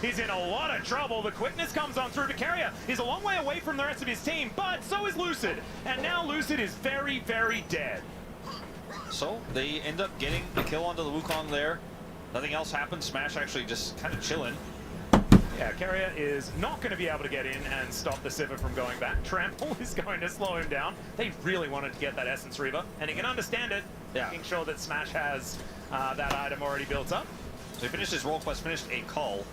is in a lot of trouble. The quickness comes on through, but Carrier is a long way away from the rest of his team, but so is Lucid. And now Lucid is very, very dead. So they end up getting the kill onto the Wukong there. Nothing else happens. Smash actually just kind of chilling. Yeah, Carrier is not going to be able to get in and stop the Sivir from going back. Trample is going to slow him down. They really wanted to get that Essence Reaver, and he can understand it, making sure that Smash has that item already built up. So he finished his role quest, finished a cull,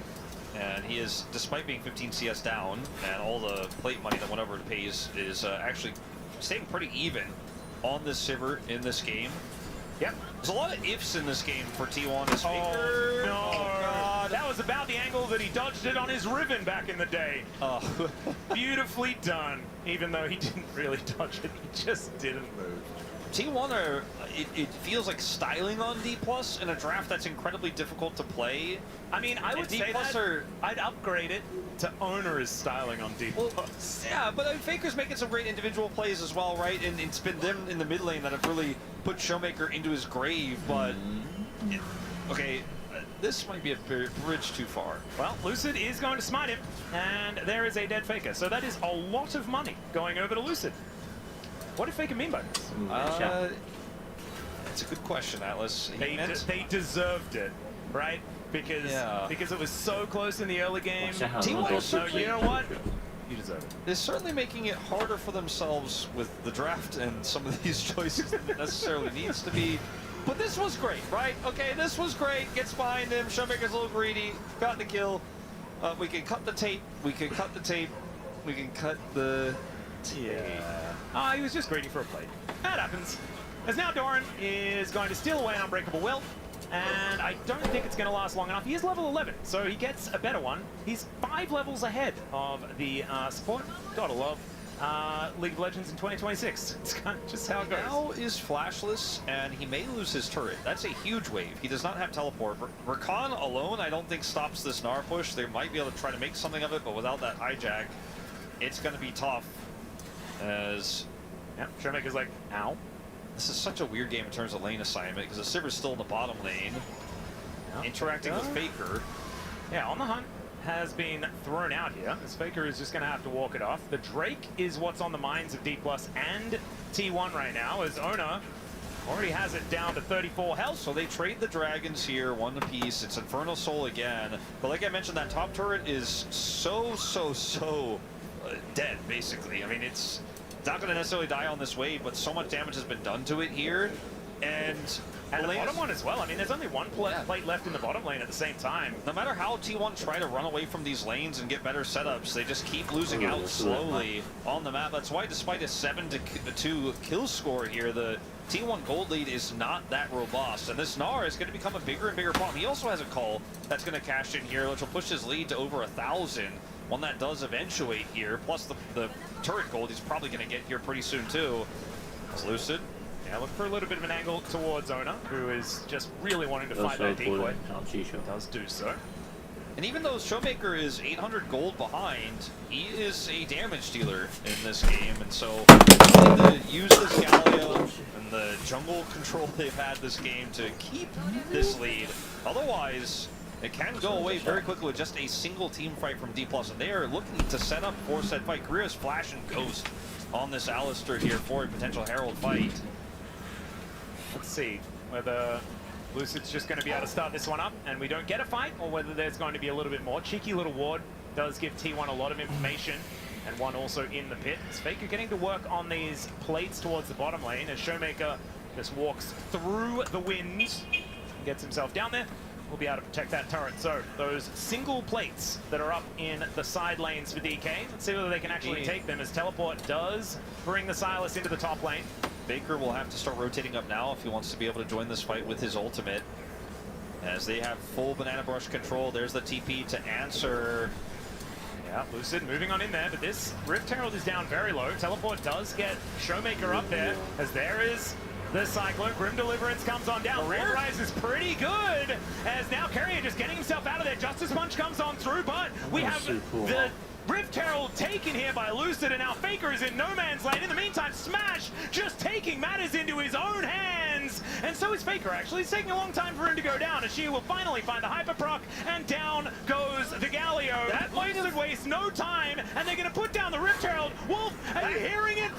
and he is, despite being 15 CS down, and all the plate money that went over to pays is actually staying pretty even on this Sivir in this game. Yep. There's a lot of ifs in this game for T1. Oh, no. Oh, God. That was about the angle that he dodged it on his Riven back in the day. Oh. Beautifully done, even though he didn't really dodge it. He just didn't move. T1 are, it feels like styling on D+ in a draft that's incredibly difficult to play. I mean, I would say that I'd upgrade it to Owner is styling on D+. Well, yeah, but Faker's making some great individual plays as well, right? And it's been them in the mid lane that have really put Showmaker into his grave, but... Okay, this might be a bridge too far. Well, Lucid is going to smite him, and there is a dead Faker. So that is a lot of money going over to Lucid. What did Faker mean by this? It's a good question, Atlas. They deserved it, right? Because it was so close in the early game. T1 so you know what? You deserve it. They're certainly making it harder for themselves with the draft and some of these choices than it necessarily needs to be. But this was great, right? Okay, this was great. Gets behind him. Showmaker's a little greedy. Got the kill. We can cut the tape. We can cut the tape. We can cut the tape. He was just greedy for a plate. That happens. As now Doran is going to steal away an Unbreakable Will. And I don't think it's going to last long enough. He is level 11, so he gets a better one. He's 5 levels ahead of the support. Gotta love League of Legends in 2026. It's kind of just how it goes. Now is flashless, and he may lose his turret. That's a huge wave. He does not have teleport. Rakan alone, I don't think, stops this Gnar push. They might be able to try to make something of it, but without that hijack, it's going to be tough. As Showmaker's like, ow. This is such a weird game in terms of lane assignment, because the Sivir's still in the bottom lane, interacting with Faker. Yeah, On the Hunt has been thrown out here, as Faker is just going to have to walk it off. The Drake is what's on the minds of D+ and T1 right now, as Ona already has it down to 34 health. So they trade the dragons here, one apiece. It's Infernal Soul again. But like I mentioned, that top turret is so dead, basically. I mean, it's not going to necessarily die on this wave, but so much damage has been done to it here. And the bottom one as well. I mean, there's only one plate left in the bottom lane at the same time. No matter how T1 try to run away from these lanes and get better setups, they just keep losing out slowly on the map. That's why, despite a 7-2 kill score here, the T1 gold lead is not that robust. And this Gnar is going to become a bigger and bigger problem. He also has a call that's going to cash in here, which will push his lead to over 1,000. One that does eventuate here, plus the turret gold he's probably going to get here pretty soon too. It's Lucid. Yeah, look for a little bit of an angle towards Ona, who is just really wanting to fight that decoy. Does do so. And even though Showmaker is 800 gold behind, he is a damage dealer in this game, and so they need to use this Galio and the jungle control they've had this game to keep this lead. Otherwise, it can go away very quickly with just a single team fight from D+, and they are looking to set up for said fight. Korea's Flash and Ghost on this Alistar here for a potential Herald fight. Let's see whether Lucid's just going to be able to start this one up and we don't get a fight, or whether there's going to be a little bit more. Cheeky little ward does give T1 a lot of information, and one also in the pit. Is Faker getting to work on these plates towards the bottom lane as Showmaker just walks through the wind and gets himself down there. We'll be able to protect that turret. So those single plates that are up in the side lanes for DK, let's see whether they can actually take them, as Teleport does bring the Sylas into the top lane. Baker will have to start rotating up now if he wants to be able to join this fight with his ultimate, as they have full Banana Brush control. There's the TP to answer. Yeah, Lucid moving on in there, but this Rift Herald is down very low. Teleport does get Showmaker up there, as there is the Cyclone. Grim Deliverance comes on down. Red Rise is pretty good, as now Carrier just getting himself out of there. Justice Punch comes on through, but we have the Rift Herald taken here by Lucid, and now Faker is in no man's land. In the meantime, Smash just taking matters into his own hands, and so is Faker actually. It's taking a long time for him to go down, as she will finally find the Hyper Proc, and down goes the Gal. should waste no time, and they're going to put down the Rift Herald. Wolf, are you hearing it?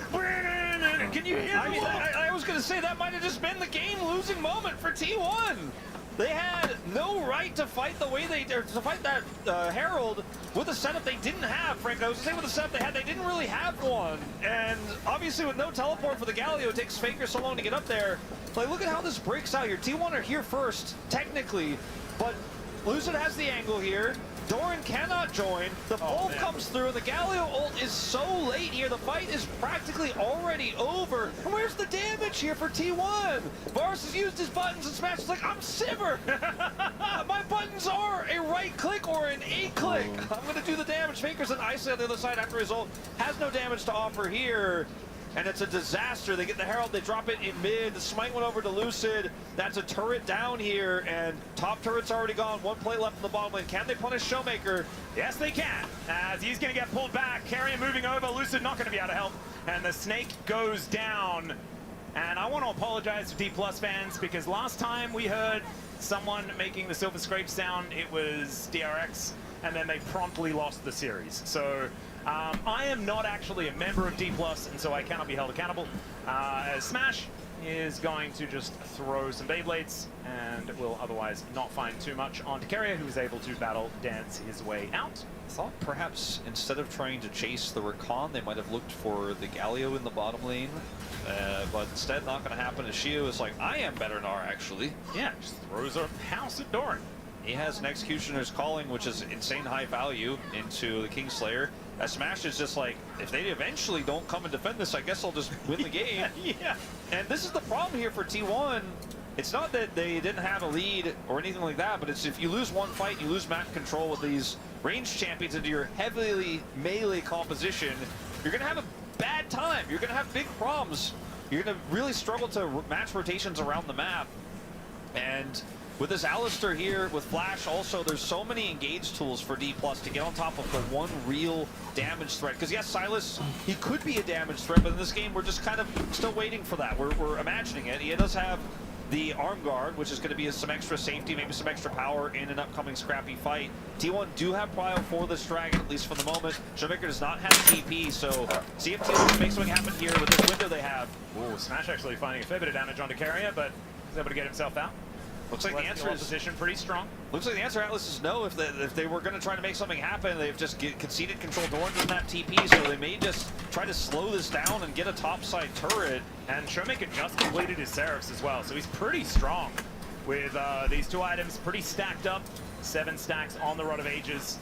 Can you hear I it? I was going to say that might have just been the game-losing moment for T1. They had no right to fight the way they did, to fight that Herald with a setup they didn't have, frankly. I was going to say with the setup they had, they didn't really have one. And obviously with no teleport for the Galio, it takes Faker so long to get up there. Like, look at how this breaks out here. T1 are here first, technically, but Lucid has the angle here. Doran cannot join. The Pulp comes through, and the Galio ult is so late here. The fight is practically already over. And where's the damage here for T1? Varus has used his buttons, and Smash is like, I'm Sivir. My buttons are a right click or an A click. I'm going to do the damage. Faker's an ice on the other side after his ult. Has no damage to offer here. And it's a disaster. They get the Herald, they drop it in mid. The smite went over to Lucid. That's a turret down here, and top turret's already gone. One play left in the bottom lane. Can they punish Showmaker? Yes, they can, as he's going to get pulled back. Carrier moving over. Lucid not going to be able to help. And the snake goes down. And I want to apologize to D+ fans, because last time we heard someone making the Silver Scrape sound, it was DRX, and then they promptly lost the series. So I am not actually a member of D+, and so I cannot be held accountable. As Smash is going to just throw some Beyblades, and will otherwise not find too much onto Carrier, who is able to battle dance his way out. I thought perhaps instead of trying to chase the Rakan, they might have looked for the Galio in the bottom lane. But instead, not going to happen. As Shio is like, I am better than R, actually. Yeah, just throws a house at Doran. He has an Executioner's Calling, which is insane high value, into the Kingslayer. As Smash is just like, if they eventually don't come and defend this, I guess I'll just win the game. Yeah. And this is the problem here for T1. It's not that they didn't have a lead or anything like that, but it's if you lose one fight, you lose map control with these ranged champions into your heavily melee composition, you're going to have a bad time. You're going to have big problems. You're going to really struggle to match rotations around the map. And with this Alistar here, with Flash also, there's so many engage tools for D+ to get on top of the one real damage threat. Because yes, Sylas, he could be a damage threat, but in this game, we're just kind of still waiting for that. We're imagining it. He does have the Arm Guard, which is going to be some extra safety, maybe some extra power in an upcoming scrappy fight. T1 do have prio for this Dragon, at least for the moment. Showmaker does not have TP, so see if T1 can make something happen here with this window they have. Ooh, Smash actually finding a fair bit of damage onto Carrier, but he's able to get himself out. Looks like the answer is position pretty strong. Looks like the answer, Atlas, is no. If they were going to try to make something happen, they've just conceded control. Doran doesn't have TP, so they may just try to slow this down and get a topside turret. And Showmaker just completed his Seraphs as well, so he's pretty strong with these two items, pretty stacked up. 7 stacks on the Rod of Ages.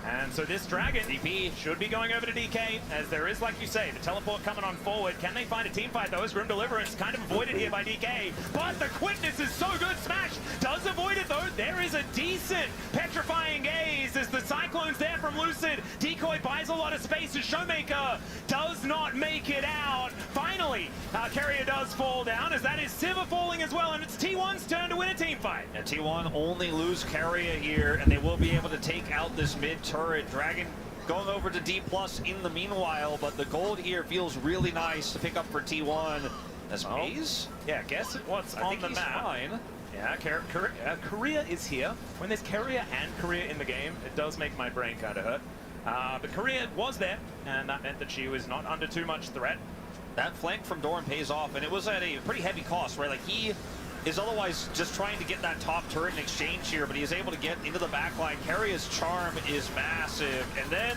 And so this Dragon DP should be going over to DK, as there is, like you say, the teleport coming on forward. Can they find a team fight though? As Grim Deliverance kind of avoided here by DK, but the quickness is so good. Smash does avoid it though. There is a decent petrifying gaze as the Cyclone's there from Lucid. Decoy buys a lot of space as Showmaker does not make it out. Finally, Carrier does fall down, as that is Sivir falling as well, and it's T1's turn to win a team fight. And T1 only lose Carrier here, and they will be able to take out this mid turret. Dragon going over to D+ in the meanwhile, but the gold here feels really nice to pick up for T1. As Maze? Yeah, guess what's I on think the he's map. fine. Yeah, Korea is here. When there's Carrier and Korea in the game, it does make my brain kind of hurt. But Korea was there, and that meant that she was not under too much threat. That flank from Doran pays off, and it was at a pretty heavy cost, right? Like, he is otherwise just trying to get that top turret in exchange here, but he is able to get into the backline. Carrier's charm is massive, and then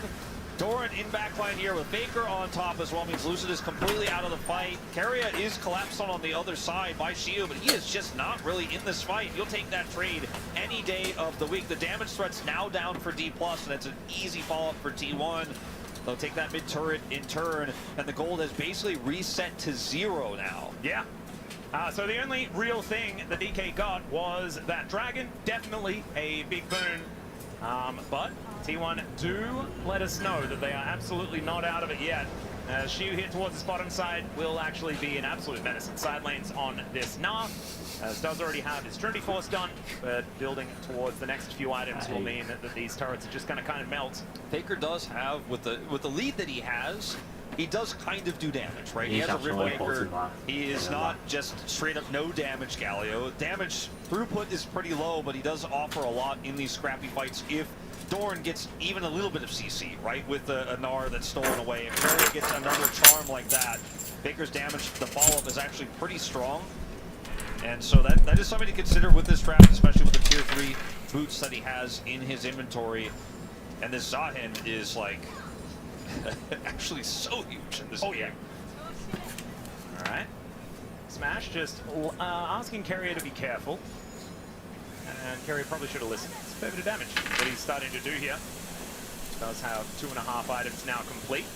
Doran in backline here with Faker on top as well means Lucid is completely out of the fight. Carrier is collapsed on the other side by Shio, but he is just not really in this fight. You'll take that trade any day of the week. The damage threat's now down for D+, and it's an easy follow-up for T1. They'll take that mid turret in turn, and the gold has basically reset to 0 now. Yeah. So the only real thing the DK got was that Dragon. Definitely a big boon. But T1 do let us know that they are absolutely not out of it yet. Shiu here towards this bottom side will actually be an absolute menace in side lanes on this Nah. As does already have his Trinity Force done, but building towards the next few items will mean that these turrets are just going to kind of melt. Faker does have, with the lead that he has, he does kind of do damage, right? He has a Ribmaker. He is not just straight up no damage Galio. Damage throughput is pretty low, but he does offer a lot in these scrappy fights if Doran gets even a little bit of CC, right, with a Gnar that's stolen away. If Carrier gets another charm like that, Faker's damage, the follow-up is actually pretty strong. And so that is something to consider with this draft, especially with the tier 3 boots that he has in his inventory. And this Zahin is like actually so huge in this game. Yeah. All right. Smash just asking Carrier to be careful. And Carrier probably should have listened. It's a fair bit of damage that he's starting to do here. Does have 2.5 items now complete.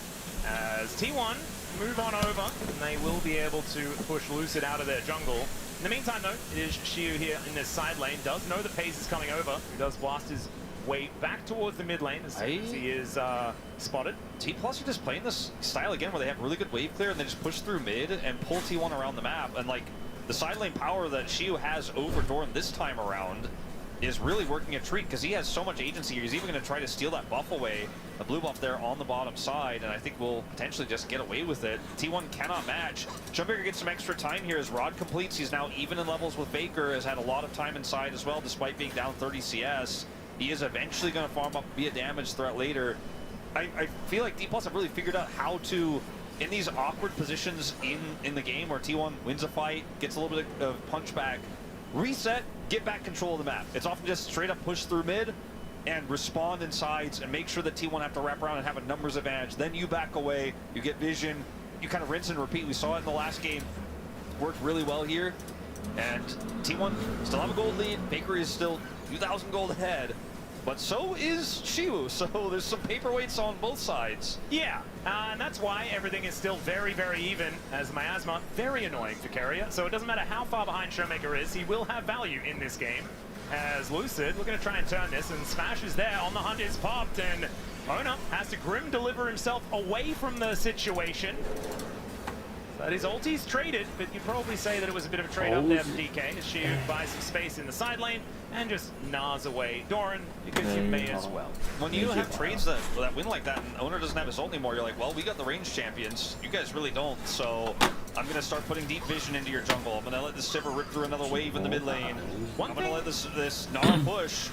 As T1 move on over, and they will be able to push Lucid out of their jungle. In the meantime, though, it is Xiu here in this side lane. Does know the pace is coming over. He does blast his way back towards the mid lane as soon as he is spotted. T+ are just playing this style again where they have really good wave clear and they just push through mid and pull T1 around the map. And like the side lane power that Xiu has over Doran this time around is really working a treat because he has so much agency here. He's even going to try to steal that buff away, the blue buff there on the bottom side, and I think we'll potentially just get away with it. T1 cannot match. Showmaker gets some extra time here as Rod completes. He's now even in levels with Faker, has had a lot of time inside as well despite being down 30 CS. He is eventually going to farm up, be a damage threat later. I feel like D+ have really figured out how to, in these awkward positions in the game where T1 wins a fight, gets a little bit of punch back, reset, get back control of the map. It's often just straight up push through mid and respond in sides and make sure that T1 have to wrap around and have a numbers advantage. Then you back away, you get vision, you kind of rinse and repeat. We saw it in the last game. Worked really well here. And T1 still have a gold lead. Faker is still 2,000 gold ahead. But so is Xiu, so there's some paperweights on both sides. Yeah, and that's why everything is still very, very even, as Miasma, very annoying for Carrier. So it doesn't matter how far behind Showmaker is, he will have value in this game. As Lucid, we're going to try and turn this, and Smash is there, on the hunt is popped, and Ona has to Grim deliver himself away from the situation. That his ulti's traded, but you'd probably say that it was a bit of a trade up there for DK as she buys some space in the side lane and just gnaws away Doran because you may as well. When you have trades that win like that and Owner doesn't have his ult anymore, you're like, well, we got the range champions. You guys really don't, so I'm going to start putting deep vision into your jungle. I'm going to let this Sivir rip through another wave in the mid lane. I'm going to let this Gnar push.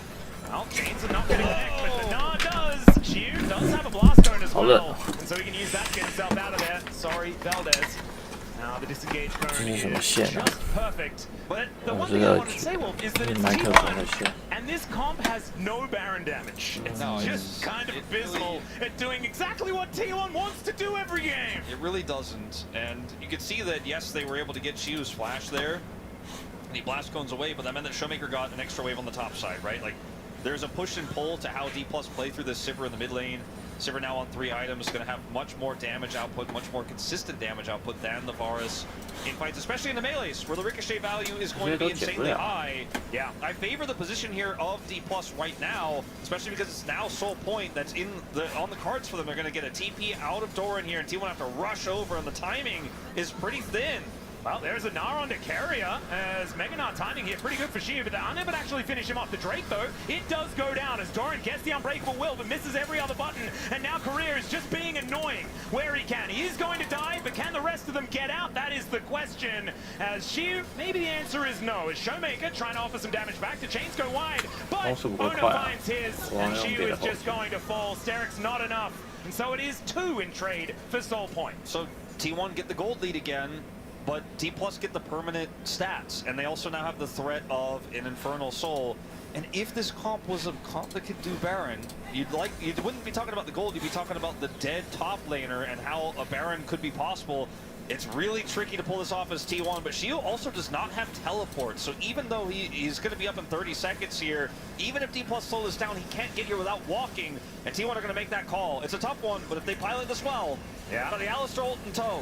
Well, Chains are not going to connect, but the Gnar does. Xiu does have a blast cone as well, and so he can use that to get himself out of there. Sorry, Valdez. Now the disengage cone is just perfect. But the one thing I want to say, Wolf, is that it's T1, and this comp has no Baron damage. It's just kind of abysmal at doing exactly what T1 wants to do every game. It really doesn't, and you can see that, yes, they were able to get Xiu's flash there, and he blast cones away, but that meant that Showmaker got an extra wave on the top side, right? Like, there's a push and pull to how D+ play through this Sivir in the mid lane. Sivir now on 3 items, going to have much more damage output, much more consistent damage output than the Varus in fights, especially in the melees, where the ricochet value is going to be insanely high. Yeah, I favor the position here of D+ right now, especially because it's now Soul Point that's on the cards for them. They're going to get a TP out of Doran here, and T1 have to rush over, and the timing is pretty thin. Well, there's a Gnar onto Carrier, as Mega Gnar timing here pretty good for Xiu, but they're unable to actually finish him off. The Drake, though, it does go down as Doran gets the Unbreakable Will, but misses every other button, and now Career is just being annoying where he can. He is going to die, but can the rest of them get out? That is the question. As Xiu, maybe the answer is no. As Showmaker trying to offer some damage back, the chains go wide, but Ona finds his, and Xiu is just going to fall. Steric's not enough, and so it is 2 in trade for Soul Point. So T1 get the gold lead again, but D+ get the permanent stats, and they also now have the threat of an Infernal Soul. And if this comp was a comp that could do Baron, you wouldn't be talking about the gold, you'd be talking about the dead top laner and how a Baron could be possible. It's really tricky to pull this off as T1, but Xiu also does not have teleport, so even though he's going to be up in 30 seconds here, even if D+ slow this down, he can't get here without walking, and T1 are going to make that call. It's a tough one, but if they pilot this well, got the Alistar ult in tow.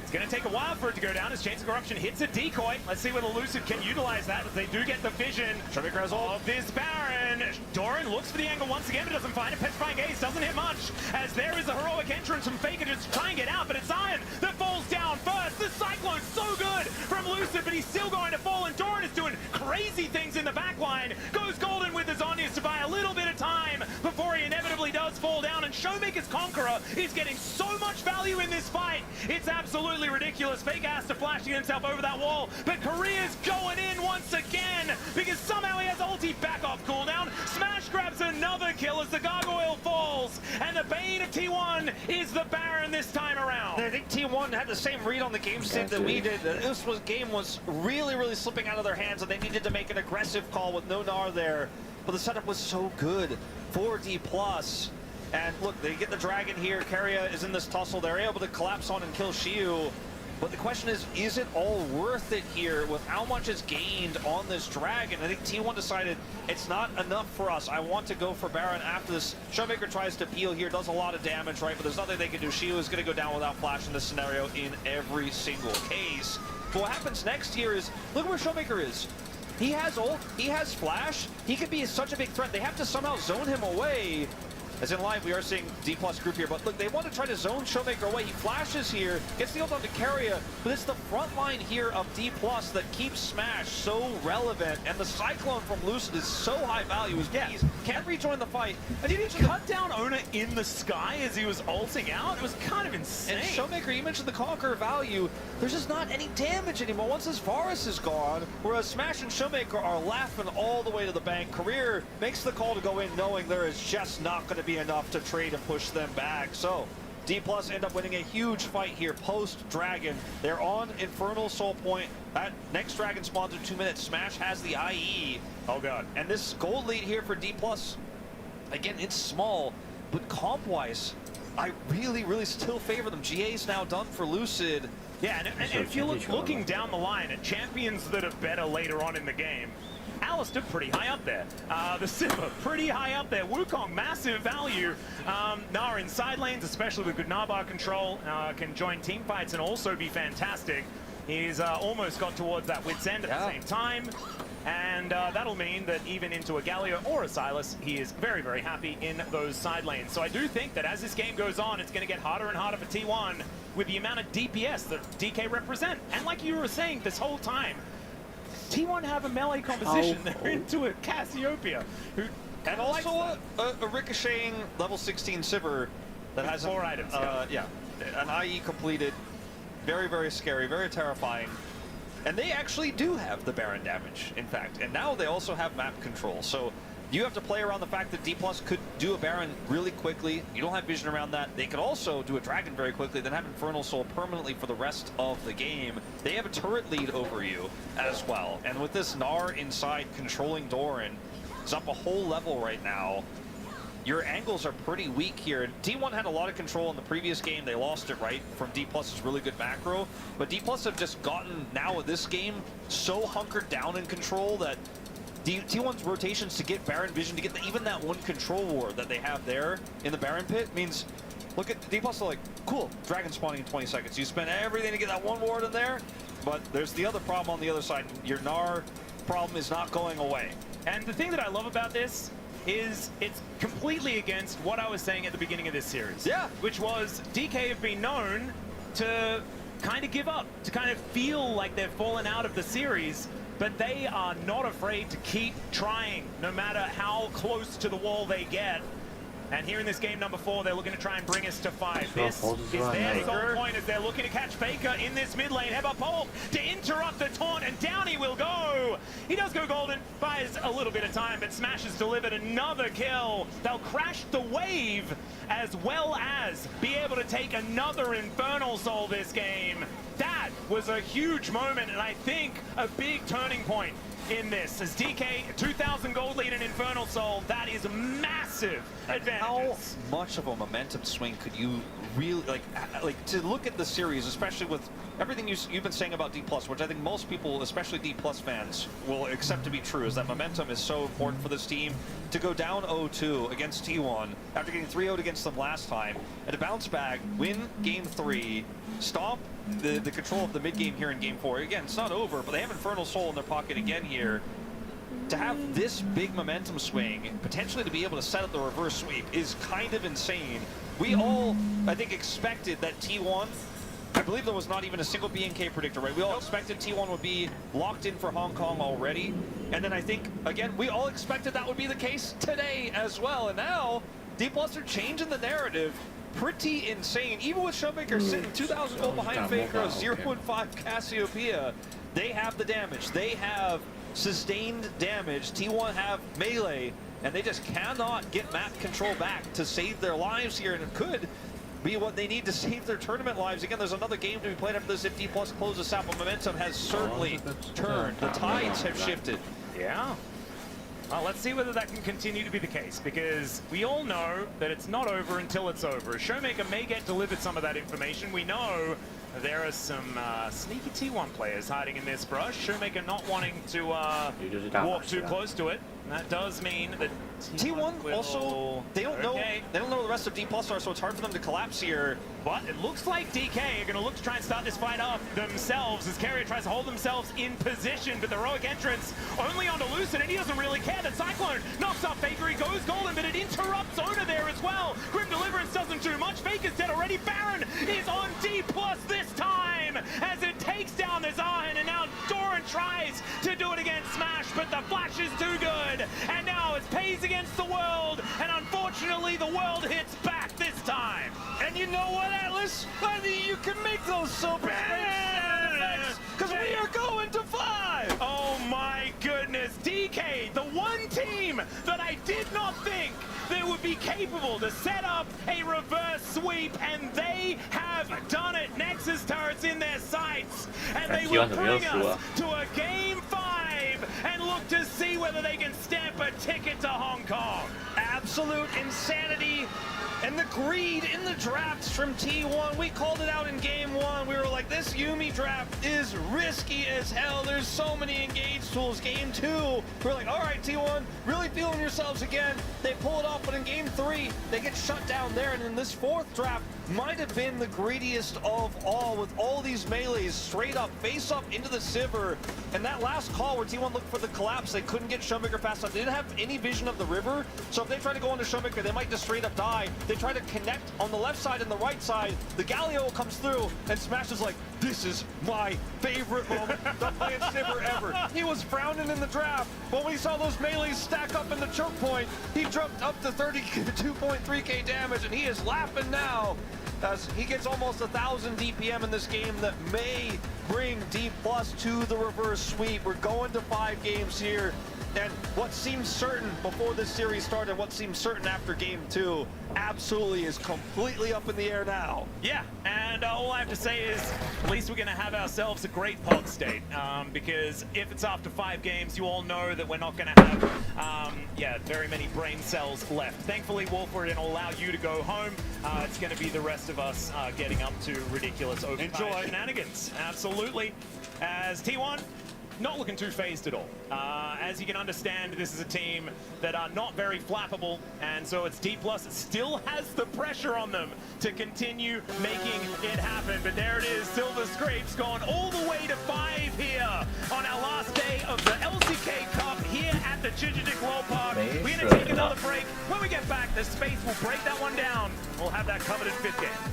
It's going to take a while for it to go down as Chains of Corruption hits a decoy. Let's see whether Lucid can utilize that as they do get the vision of this Baron. Doran looks for the angle once again, but doesn't find it. Petrifying Gaze doesn't hit much, as there is a heroic entrance from Faker just to try and get out, but it's Zion that falls down first. The Cyclone's so good from Lucid, but he's still going to fall, and Doran is doing crazy things in the backline. Goes golden with his Zhonya's to buy a little bit of time before he inevitably does fall down, and Showmaker's Conqueror is getting so much value in this fight. It's absolutely ridiculous. Faker has to flash to get himself over that wall, but Career's going in once again because somehow he has ulti back off cooldown. Smash grabs a another kill as the gargoyle falls, and the bane of T1 is the Baron this time around. I think T1 had the same read on the game state that we did. Game was really slipping out of their hands, and they needed to make an aggressive call with no Gnar there. But the setup was so good for D+. And look, they get the dragon here. Keria is in this tussle. They're able to collapse on and kill Shiu. But the question is it all worth it here with how much is gained on this dragon? I think T1 decided it's not enough for us. I want to go for Baron after this. Showmaker tries to peel here, does a lot of damage, right? But there's nothing they can do. Shiu is going to go down without flash in this scenario in every single case. But what happens next here is, look where Showmaker is. He has ult, he has flash, he could be such a big threat. They have to somehow zone him away. As in live, we are seeing D+ group here, but look, they want to try to zone Showmaker away. He flashes here, gets the ult onto Keria, but it's the front line here of D+ that keeps Smash so relevant, and the Cyclone from Lucid is so high value as Bees can't rejoin the fight. And did he cut down Ona in the sky as he was ulting out? It was kind of insane. And Showmaker, you mentioned the Conqueror value. There's just not any damage anymore once his Varus is gone, whereas Smash and Showmaker are laughing all the way to the bank. Career makes the call to go in knowing there is just not going to be enough to trade and push them back. So D+ end up winning a huge fight here post-Dragon. They're on Infernal Soul Point. That next Dragon spawns in 2 minutes. Smash has the IE. Oh god. And this gold lead here for D+, again, it's small, but comp-wise, I really still favor them. GA's now done for Lucid. Yeah, and if you're looking down the line at champions that are better later on in the game, Alistair pretty high up there. The Sivir pretty high up there. Wukong, massive value. Gnar in side lanes, especially with good Gnar control, can join team fights and also be fantastic. He's almost got towards that wit's end at the same time. And that'll mean that even into a Galio or a Sylas, he is very happy in those side lanes. So I do think that as this game goes on, it's going to get harder and harder for T1 with the amount of DPS that DK represent. And like you were saying this whole time, T1 have a melee composition. They're into a Cassiopeia. And also a ricocheting level 16 Sivir that has 4 items. An IE completed. Very scary, very terrifying. And they actually do have the Baron damage, in fact. And now they also have map control. So you have to play around the fact that D+ could do a Baron really quickly. You don't have vision around that. They could also do a Dragon very quickly, then have Infernal Soul permanently for the rest of the game. They have a turret lead over you as well. And with this Gnar inside controlling Doran, it's up a whole level right now. Your angles are pretty weak here. T1 had a lot of control in the previous game. They lost it, right, from D+'s really good macro. But D+ have just gotten, now with this game, so hunkered down in control that T1's rotations to get Baron vision, to get even that one control ward that they have there in the Baron pit means, look at D+, are like, cool, Dragon spawning in 20 seconds. You spend everything to get that one ward in there, but there's the other problem on the other side. Your Gnar problem is not going away. And the thing that I love about this is it's completely against what I was saying at the beginning of this series. Yeah. Which was DK have been known to kind of give up, to kind of feel like they've fallen out of the series, but they are not afraid to keep trying no matter how close to the wall they get. And here in this game number 4, they're looking to try and bring us to 5. This is their sole point as they're looking to catch Faker in this mid lane. Heba Polk to interrupt the taunt, and down he will go. He does go golden, buys a little bit of time, but Smash has delivered another kill. They'll crash the wave as well as be able to take another Infernal Soul this game. That was a huge moment, and I think a big turning point in this. As DK, 2,000 gold lead in Infernal Soul, that is massive advantage. How much of a momentum swing could you really, like to look at the series, especially with everything you've been saying about D+, which I think most people, especially D+ fans, will accept to be true, is that momentum is so important for this team. To go down 0-2 against T1 after getting 3-0 against them last time, and to bounce back, win Game 3, stomp the control of the mid game here in Game 4. Again, it's not over, but they have Infernal Soul in their pocket again here. To have this big momentum swing, potentially to be able to set up the reverse sweep, is kind of insane. We all, I think, expected that T1, I believe there was not even a single BNK predictor, right? We all expected T1 would be locked in for Hong Kong already. And then I think, again, we all expected that would be the case today as well. And now, D+ are changing the narrative. Pretty insane. Even with Showmaker sitting 2,000 gold behind Faker, 0-5 Cassiopeia, they have the damage. They have sustained damage. T1 have melee. and they just cannot get map control back to save their lives here, and it could be what they need to save their tournament lives. Again, there's another game to be played after this if D+ closes out, but momentum has certainly turned. The tides have shifted. Yeah. Well, let's see whether that can continue to be the case, because we all know that it's not over until it's over. Showmaker may get delivered some of that information. We know there are some sneaky T1 players hiding in this brush. Showmaker not wanting to walk too close to it. And that does mean that T1 will... also, they don't know where the rest of D+ are, so it's hard for them to collapse here. But it looks like DK are going to look to try and start this fight off themselves as Carrier tries to hold themselves in position, but the heroic entrance only onto Lucid, and he doesn't really care. That Cyclone knocks off Faker, he goes golden, but it interrupts Ona there as well. Grim Deliverance doesn't do much. Faker's dead already. Baron is on D+ this time as it takes down the Zahan, and now Doran tries to do it against Smash, but the flash is too good. And now it's Pays against the world, and unfortunately the world hits back this time. And you know what, Atlas? I think you can make those silver effects, because we are going to 5! Oh my goodness, DK, the one team that I did not think that would be capable to set up a reverse sweep, and they have done it. Nexus turrets in their sights, and they will bring us to a Game 5 and look to see whether they can stamp a ticket to Hong Kong. Absolute insanity. And the greed in the drafts from T1, we called it out in Game 1. We were like, this Yuumi draft is risky as hell. There's so many engage tools. Game 2, we're like, all right, T1, really feeling yourselves again. They pull it off, but in Game 3, they get shut down there. And in this 4th draft, might have been the greediest of all, with all these melees straight up, face up into the Sivir. And that last call where T1 looked for the collapse, they couldn't get Showmaker fast enough. They didn't have any vision of the river, so if they try to go into Showmaker, they might just straight up die. They try to connect on the left side and the right side. The Galio comes through, and Smash is like, this is my favorite moment to play in Sivir ever. He was frowning in the draft, but when he saw those melees stack up in the choke point, he jumped up to 32.3k damage, and he is laughing now as he gets almost 1,000 DPM in this game that may bring D+ to the reverse sweep. We're going to 5 games here, and what seemed certain before this series started, what seemed certain after Game 2, absolutely is completely up in the air now. Yeah, and all I have to say is at least we're going to have ourselves a great pod state, because if it's after 5 games, you all know that we're not going to have very many brain cells left. Thankfully, Wolf, we're going to allow you to go home. It's going to be the rest of us getting up to ridiculous overpowered shenanigans. Absolutely. As T1, not looking too phased at all. As you can understand, this is a team that are not very flappable, and so it's D+. It still has the pressure on them to continue making it happen. But there it is, Silver Scrapes going all the way to 5 here on our last day of the LCK Cup here at the Chichidik World Park. We're going to take another break. When we get back, the space will break that one down. We'll have that covered in 5th game.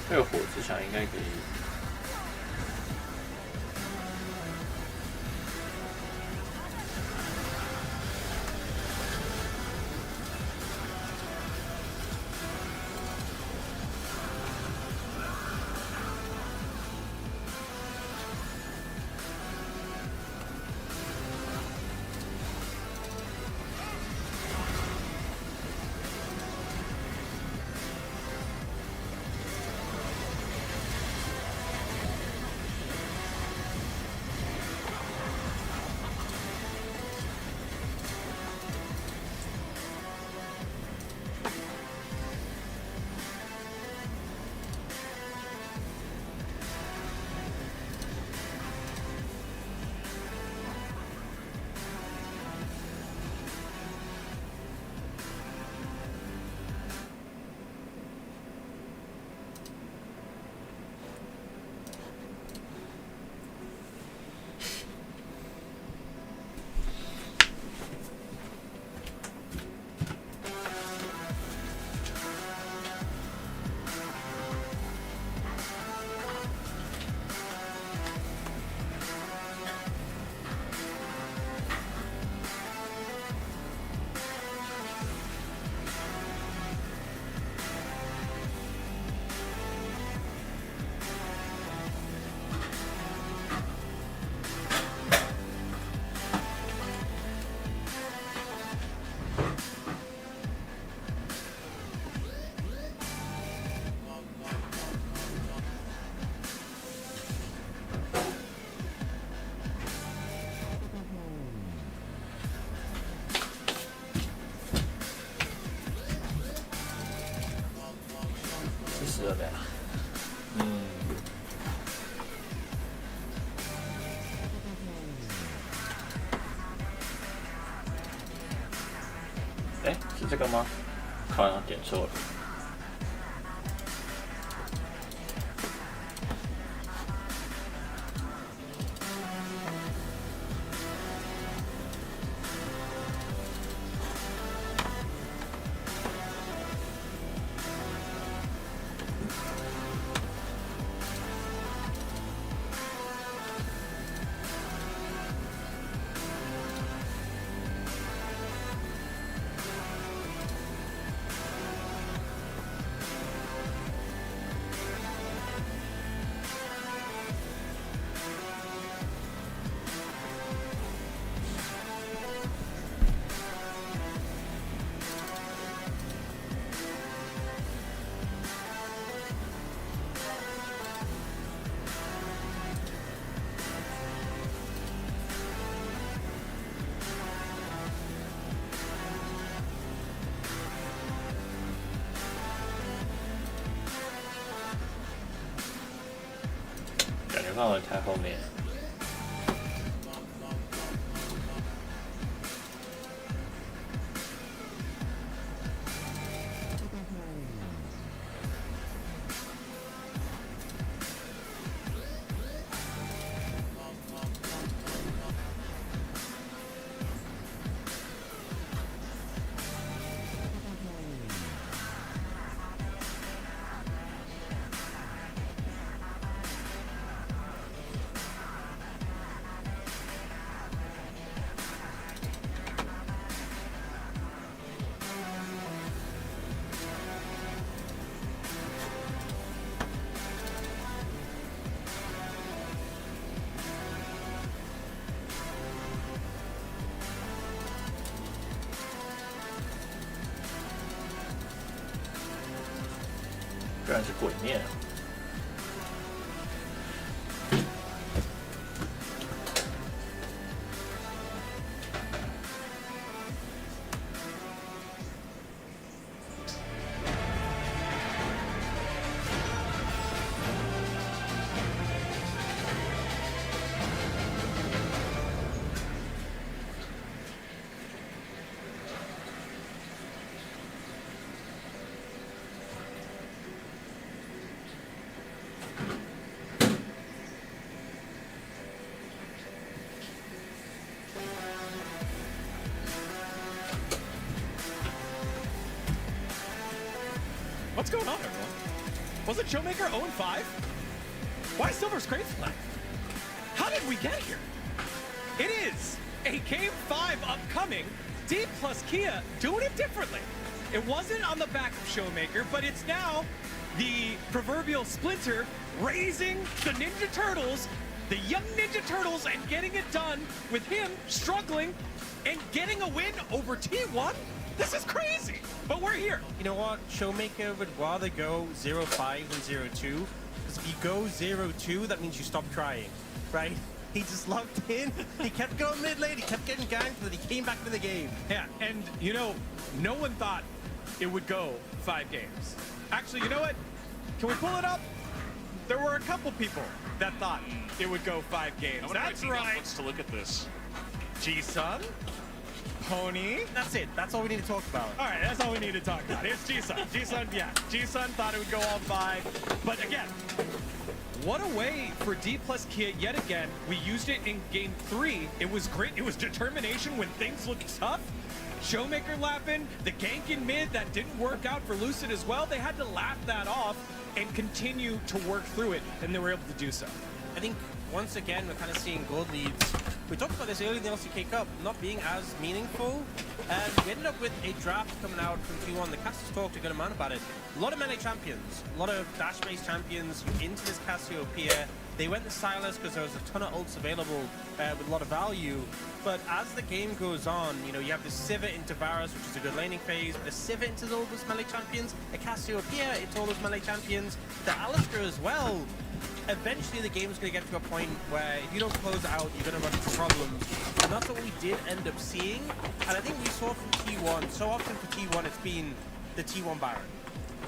这个火之墙应该可以。热量。哎，是这个吗？好像点错了。感觉范围太后面。居然是鬼面啊What's going on, everyone? Wasn't Showmaker 0-5? Why is Silver's Craves playing? How did we get here? It is a Game 5 upcoming. D plus Kia doing it differently. It wasn't on the back of Showmaker, but it's now the proverbial Splinter raising the Ninja Turtles, the young Ninja Turtles, and getting it done with him struggling and getting a win over T1? This is crazy, but we're here. You know what? Showmaker would rather go 0-5 than 0-2. Because if you go 0-2, that means you stop trying, right? He just locked in. He kept going mid lane. He kept getting ganked, but he came back into the game. Yeah, and you know, no one thought it would go 5 games. Actually, you know what? Can we pull it up? There were a couple people that thought it would go 5 games. That's right. Wants to look at this. G-Sun, Pony. That's it. That's all we need to talk about. All right, that's all we need to talk about. It's G-Sun. G-Sun, yeah. G-Sun thought it would go all 5. But again, what a way for D plus Kia yet again. We used it in game 3. It was great. It was determination when things looked tough. Showmaker lapping, the gank in mid that didn't work out for Lucid as well. They had to laugh that off and continue to work through it, and they were able to do so. I think once again, we're kind of seeing gold leads. We talked about this earlier in the LCK Cup, not being as meaningful. And we ended up with a draft coming out from T1. The casters talked a good amount about it. A lot of melee champions, a lot of dash-based champions into this Cassiopeia. They went to Silas because there was a ton of ults available with a lot of value. But as the game goes on, you know, you have the Sivir into Varus, which is a good laning phase, the Sivir into all those melee champions, the Cassiopeia into all those melee champions, the Alistar as well. Eventually the game is going to get to a point where if you don't close it out, you're going to run into problems. And that's what we did end up seeing. And I think we saw from T1, so often for T1 it's been the T1 Baron.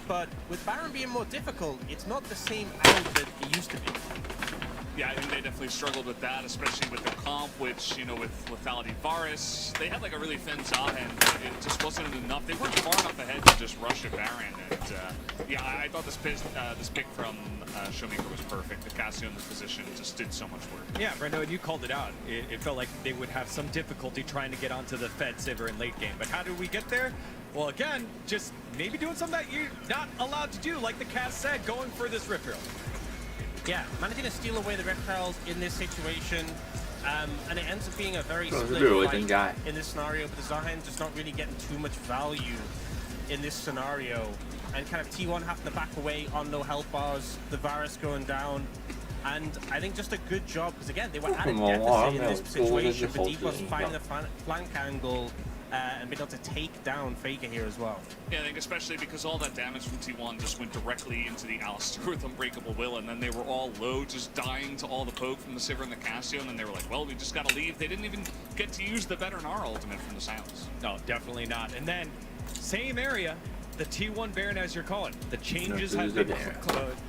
but with Baron being more difficult, it's not the same out that it used to be. Yeah, I think they definitely struggled with that, especially with the comp, which, you know, with Lethality Varus, they had like a really thin Zahen, but it just wasn't enough. They weren't far enough ahead to just rush a Baron. And yeah, I thought this pick from Showmaker was perfect. The Cassio in this position just did so much work. Yeah, Brendo, and you called it out. It felt like they would have some difficulty trying to get onto the Fed Sivir in late game. But how did we get there? Well, again, just maybe doing something that you're not allowed to do, like the Cass said, going for this Rip Herald. Yeah, managing to steal away the Rip Herald in this situation, and it ends up being a very Bro, split this is fight a guy. in this scenario, but the Zahen just not really getting too much value in this scenario, and kind of T1 having to back away on no health bars, the Varus going down, and I think just a good job, because again, they were at a deficit in this situation, but D+ finding the flank angle, and being able to take down Faker here as well. Yeah, I think especially because all that damage from T1 just went directly into the Alistar with Unbreakable Will, and then they were all low, just dying to all the poke from the Sivir and the Cassio, and then they were like, well, we just gotta leave. They didn't even get to use the Better Gnar ultimate from the Silence. No, definitely not. And then, same area, the T1 Baron, as you're calling. The changes have been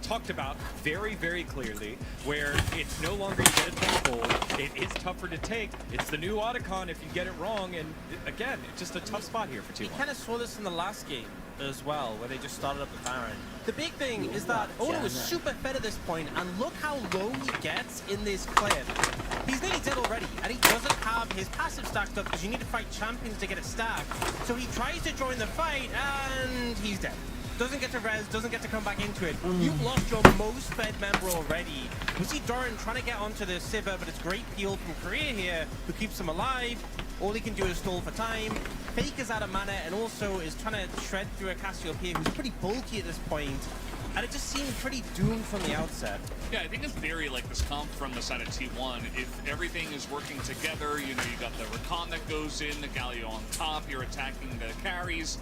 talked about very, very clearly, where it's no longer you get a 10 gold. It is tougher to take. It's the new Otacon if you get it wrong, and again, it's just a tough spot here for T1. We kind of saw this in the last game as well, where they just started up the Baron. The big thing is that Oda was super fed at this point, and look how low he gets in this clip. He's nearly dead already, and he doesn't have his passive stacked up because you need to fight champions to get it stacked. So he tries to join the fight, and he's dead. Doesn't get to res, doesn't get to come back into it. You've lost your most fed member already. We see Doran trying to get onto the Sivir, but it's great peel from Korea here, who keeps him alive. All he can do is stall for time. Fake is out of mana, and also is trying to shred through a Cassiopeia who's pretty bulky at this point. And it just seemed pretty doomed from the outset. Yeah, I think in theory, like this comp from the side of T1, if everything is working together, you know, you got the Rakan that goes in, the Galio on top, you're attacking the carries,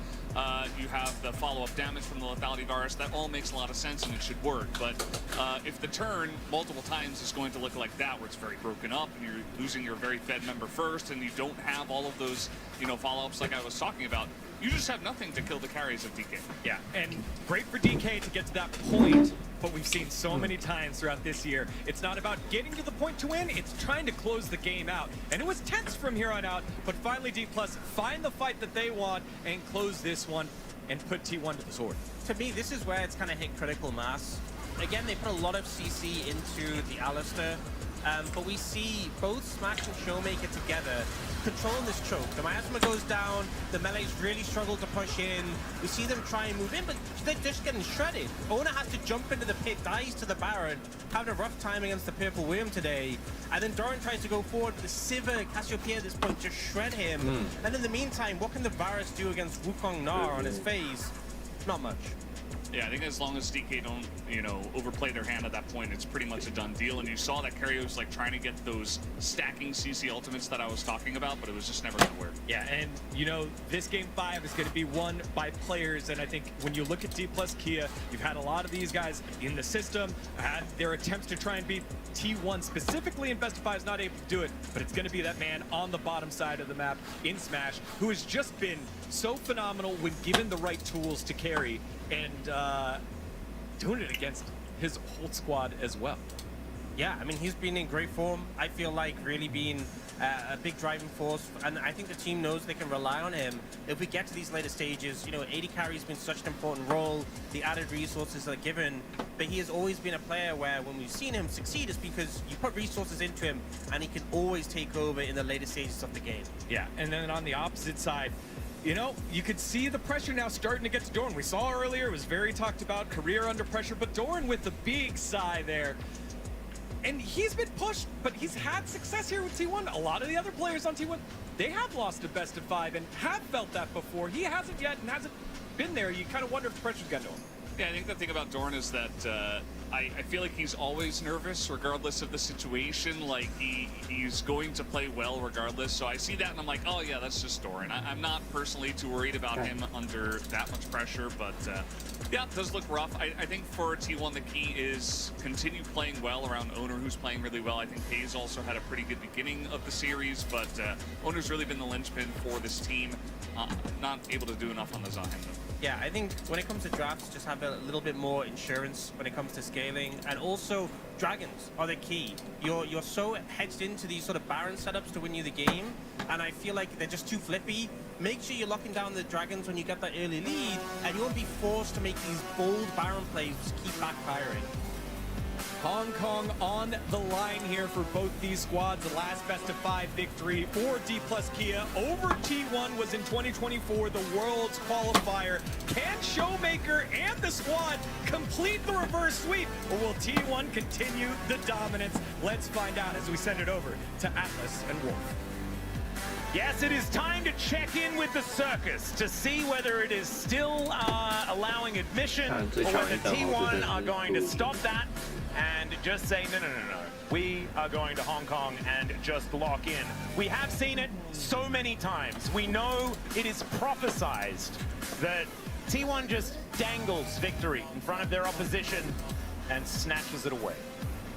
you have the follow-up damage from the Lethality Virus, that all makes a lot of sense and it should work. But if the turn multiple times is going to look like that, where it's very broken up and you're losing your very fed member first and you don't have all of those, you know, follow-ups like I was talking about, you just have nothing to kill the carries of DK. Yeah, and great for DK to get to that point, but we've seen so many times throughout this year, it's not about getting to the point to win, it's trying to close the game out. And it was tense from here on out, but finally D+ find the fight that they want and close this one and put T1 to the sword. To me, this is where it's kind of hit critical mass. Again, they put a lot of CC into the Alistar, but we see both Smash and Showmaker together controlling this choke. The Miasma goes down, the melees really struggle to push in. We see them try and move in, but they're just getting shredded. Ona has to jump into the pit, dies to the Baron, having a rough time against the Purple Worm today. And then Doran tries to go forward, but the Sivir, Cassiopeia at this point just shred him. And in the meantime, what can the Varus do against Wukong Gnar on his face? Not much. Yeah, I think as long as DK don't, you know, overplay their hand at that point, it's pretty much a done deal. And you saw that Carry was like trying to get those stacking CC ultimates that I was talking about, but it was just never going to work. Yeah, and you know, this game 5 is going to be won by players, and I think when you look at D+ Kia, you've had a lot of these guys in the system, had their attempts to try and beat T1 specifically in Best of 5 is not able to do it, but it's going to be that man on the bottom side of the map in Smash who has just been so phenomenal when given the right tools to carry, and doing it against his whole squad as well. Yeah, I mean, he's been in great form. I feel like really being a big driving force, and I think the team knows they can rely on him. If we get to these later stages, you know, AD carry's been such an important role, the added resources are given, but he has always been a player where when we've seen him succeed, it's because you put resources into him, and he can always take over in the later stages of the game. Yeah, and then on the opposite side, you know, you could see the pressure now starting to get to Doran. We saw earlier, it was very talked about, career under pressure, but Doran with the big sigh there. And he's been pushed, but he's had success here with T1. A lot of the other players on T1, they have lost a best of 5 and have felt that before. He hasn't yet and hasn't been there. You kind of wonder if the pressure's gotten to him. Yeah, I think the thing about Doran is that I feel like he's always nervous regardless of the situation. Like, he's going to play well regardless. So I see that and I'm like, oh yeah, that's just Doran. I'm not personally too worried about him under that much pressure, but Yeah, it does look rough. I think for T1, the key is continue playing well around Owner, who's playing really well. I think Hayes also had a pretty good beginning of the series, but Owner's really been the linchpin for this team. Not able to do enough on the Zahen, though. Yeah, I think when it comes to drafts, just have a little bit more insurance when it comes to scaling, and also dragons are the key. You're so hedged into these sort of Baron setups to win you the game, and I feel like they're just too flippy. Make sure you're locking down the dragons when you get that early lead, and you won't be forced to make these bold Baron plays keep backfiring. Hong Kong on the line here for both these squads. The last best of 5 victory for D+ Kia over T1 was in 2024, the Worlds qualifier. Can Showmaker and the squad complete the reverse sweep, or will T1 continue the dominance? Let's find out as we send it over to Atlas and Wolf. Yes, it is time to check in with the circus to see whether it is still allowing admission or whether T1 are going to stop that and just say, no. We are going to Hong Kong and just lock in. We have seen it so many times. We know it is prophesized that T1 just dangles victory in front of their opposition and snatches it away.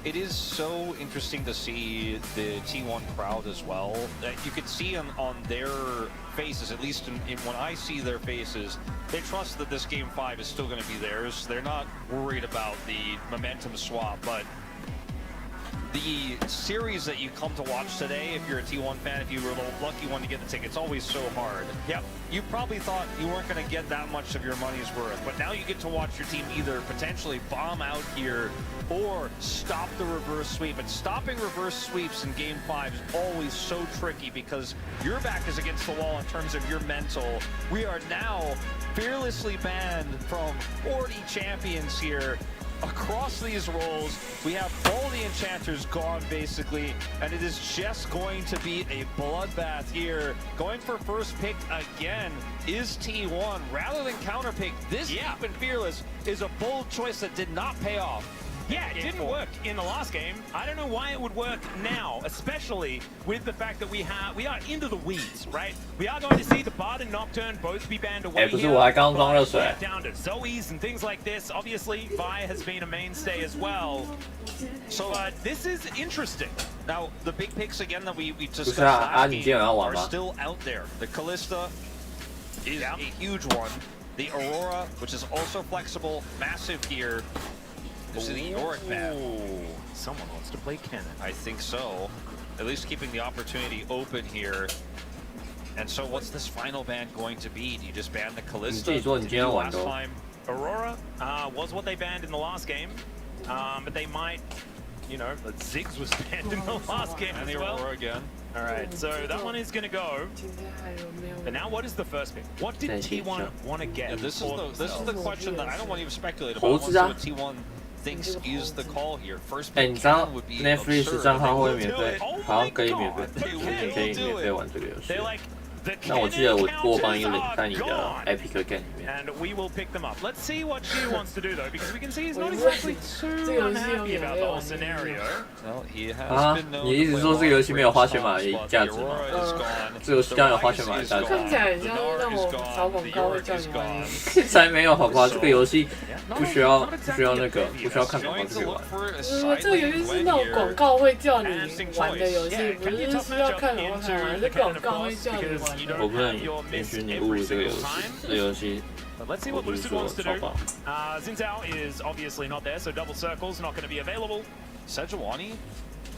It is so interesting to see the T1 crowd as well. You can see on their faces, at least in when I see their faces, they trust that this Game 5 is still going to be theirs. They're not worried about the momentum swap, but the series that you come to watch today, if you're a T1 fan, if you were the lucky one to get the ticket, it's always so hard. Yep. You probably thought you weren't going to get that much of your money's worth, but now you get to watch your team either potentially bomb out here or stop the reverse sweep. And stopping reverse sweeps in Game 5 is always so tricky because your back is against the wall in terms of your mental. We are now fearlessly banned from 40 champions here. Across these roles, we have all the enchanters gone basically, and it is just going to be a bloodbath here. Going for first pick again is T1 rather than counter pick. This Deep and Fearless is a bold choice that did not pay off. Yeah, it didn't work in the last game. I don't know why it would work now, especially with the fact that we are into the weeds, right? We are going to see the Bard and Nocturne both be banned away here. Down to Zoe's and things like this. Obviously, Vi has been a mainstay as well. So this is interesting. Now, the big picks again that we discussed last game are still out there. The Callista is a huge one. The Aurora, which is also flexible, massive here. This is the Yorick ban. Someone wants to play Cannon. I think so. At least keeping the opportunity open here. And so what's this final ban going to be? Do you just ban the Callista? Last time? Aurora was what they banned in the last game. But they might, you know, Ziggs was banned in the last game and as the well. Aurora again. All right, so that one is going to go. But now what is the first pick? What did T1 want to get? Yeah, this is the question that I don't want to even speculate about. I want to see what T1 thinks is the call here. First pick would be Netflix 账号会免费， Oh 好像可以免费，可以免费玩这个游戏。那我记得我放一个link在你的 Epic Game 里面。And we will pick them up. Let's see what Q wants to do though, because we can see he's not exactly too unhappy about the whole scenario. Well, he has 啊， been known 你意思 to 说 play 这个游戏没有花钱买 long 的价值 response, 吗 but the Aurora is gone. 这个游戏当然有花钱买的价值。看起来很像是让我找广告会叫你玩。才没有好不好？这个游戏不需要那个，不需要看广告 Going 就 to 可以 look 玩。 for a 这个游 side 戏 lane 是那 win 种广 here. 告会叫你玩的游戏，不 Can you 是 top 需要 match 看 up 广告 into 而是 the 广 kind 告 of 会 boss 叫你 because 玩 you 的。 我 don't 不能 have your 允 miss 许你 every 误这个 single 游戏， time. 这个游戏 But let's see 我 what 不是 Lucid 说 wants to 超 do. 棒。 Xintao is obviously not there, so double circle's not going to be available. Sejuani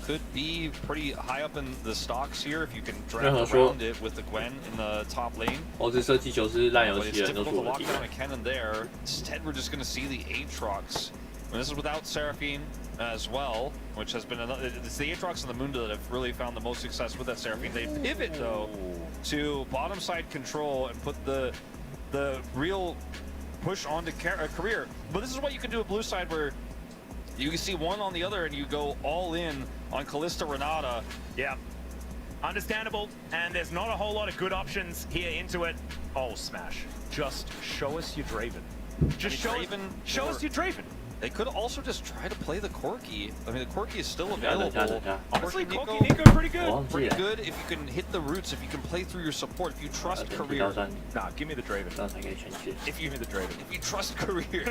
could be pretty high up in the stocks here if you can 任何 draft 说 around it with the Gwen in the top lane. 猴子射气球是烂游 But 戏 it's 的人都 difficult 是 to 我的 lock 敌 down 人 a cannon there. Instead, we're just going to see the Aatrox. And this is without Seraphine as well, which has been another. It's the Aatrox and the Mundo that have really found the most success with that Seraphine. They pivot though to bottom side control and put the real push onto career. But this is what you can do at blue side where you can see one on the other and you go all in on Callista Renata. Yeah. Understandable, and there's not a whole lot of good options here into it. Oh, Smash. Just show us your Draven. Just show us your Draven. They could also just try to play the Corki. I mean, the Corki is still available. Honestly, Corki Corki Nico pretty good. Pretty good if you can hit the roots, if you can play through your support, if you trust career. Nah, give me the Draven. If you Give me the Draven. If you trust career.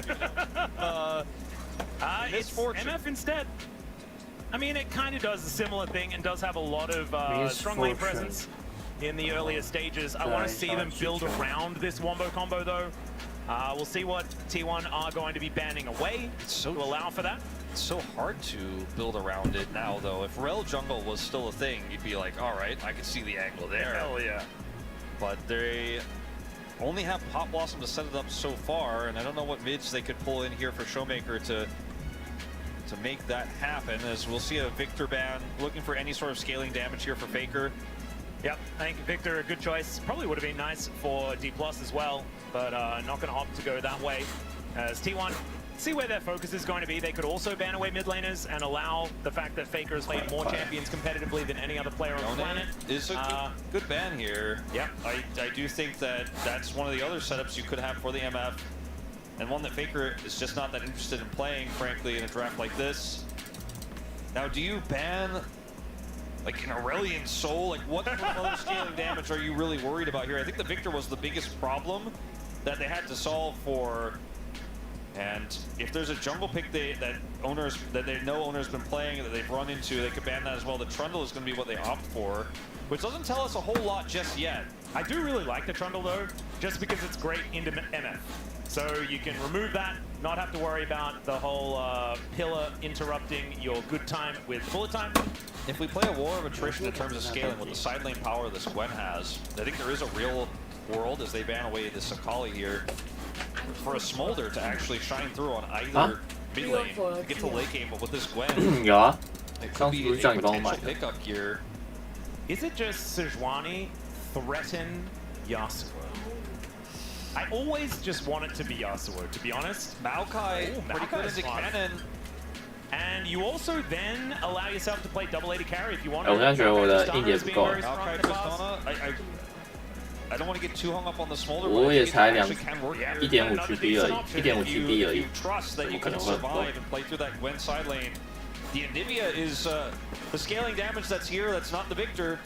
It's MF instead. I mean, it kind of does a similar thing and does have a lot of strong lane presence in the earlier stages. I want to see them build around this Wombo combo, though. We'll see what T1 are going to be banning away to allow for that. It's so hard to build around it now, though. If Rel jungle was still a thing, you'd be like, all right, I can see the angle there. Hell yeah. But they only have Pop Blossom to set it up so far, and I don't know what mids they could pull in here for Showmaker to make that happen, as we'll see a Victor ban looking for any sort of scaling damage here for Faker. Yep, I think Victor a good choice. Probably would have been nice for D+ as well, but not going to opt to go that way. As T1 see where their focus is going to be. They could also ban away mid laners and allow the fact that Faker has played more champions competitively than any other player on the planet. Is a good ban here. Yeah, I do think that that's one of the other setups you could have for the MF, and one that Faker is just not that interested in playing, frankly, in a draft like this. Now, do you ban like an Aurelian Soul? Like, what other scaling damage are you really worried about here? I think the Victor was the biggest problem that they had to solve for. And if there's a jungle pick that they know owners been playing that they've run into, they could ban that as well. The Trundle is going to be what they opt for, which doesn't tell us a whole lot just yet. I do really like the Trundle though, just because it's great into MF. So you can remove that, not have to worry about the whole pillar interrupting your good time with bullet time. If we play a war of attrition in terms of scaling with the side lane power this Gwen has, I think there is a real world as they ban away this Akali here for a Smolder to actually shine through on either mid lane to get to late game, but with this Gwen, it could be a potential pickup here. Is it just Sejuani threaten Yasuo? I always just want it to be Yasuo, to be honest. Maokai, pretty good into cannon. And you also then allow yourself to play double AD carry if you want to. 我现在觉得我的硬碟不够。 Maokai Tristana, I don't want to get too hung up on the Smolder, 我也才 but can work here. 1.5 GP 而已，1.5 GP 而已， You trust that 怎 you 么可 can 能会很多？ survive and play through that Gwen side lane. The Anivia is the scaling damage that's here. That's not the Victor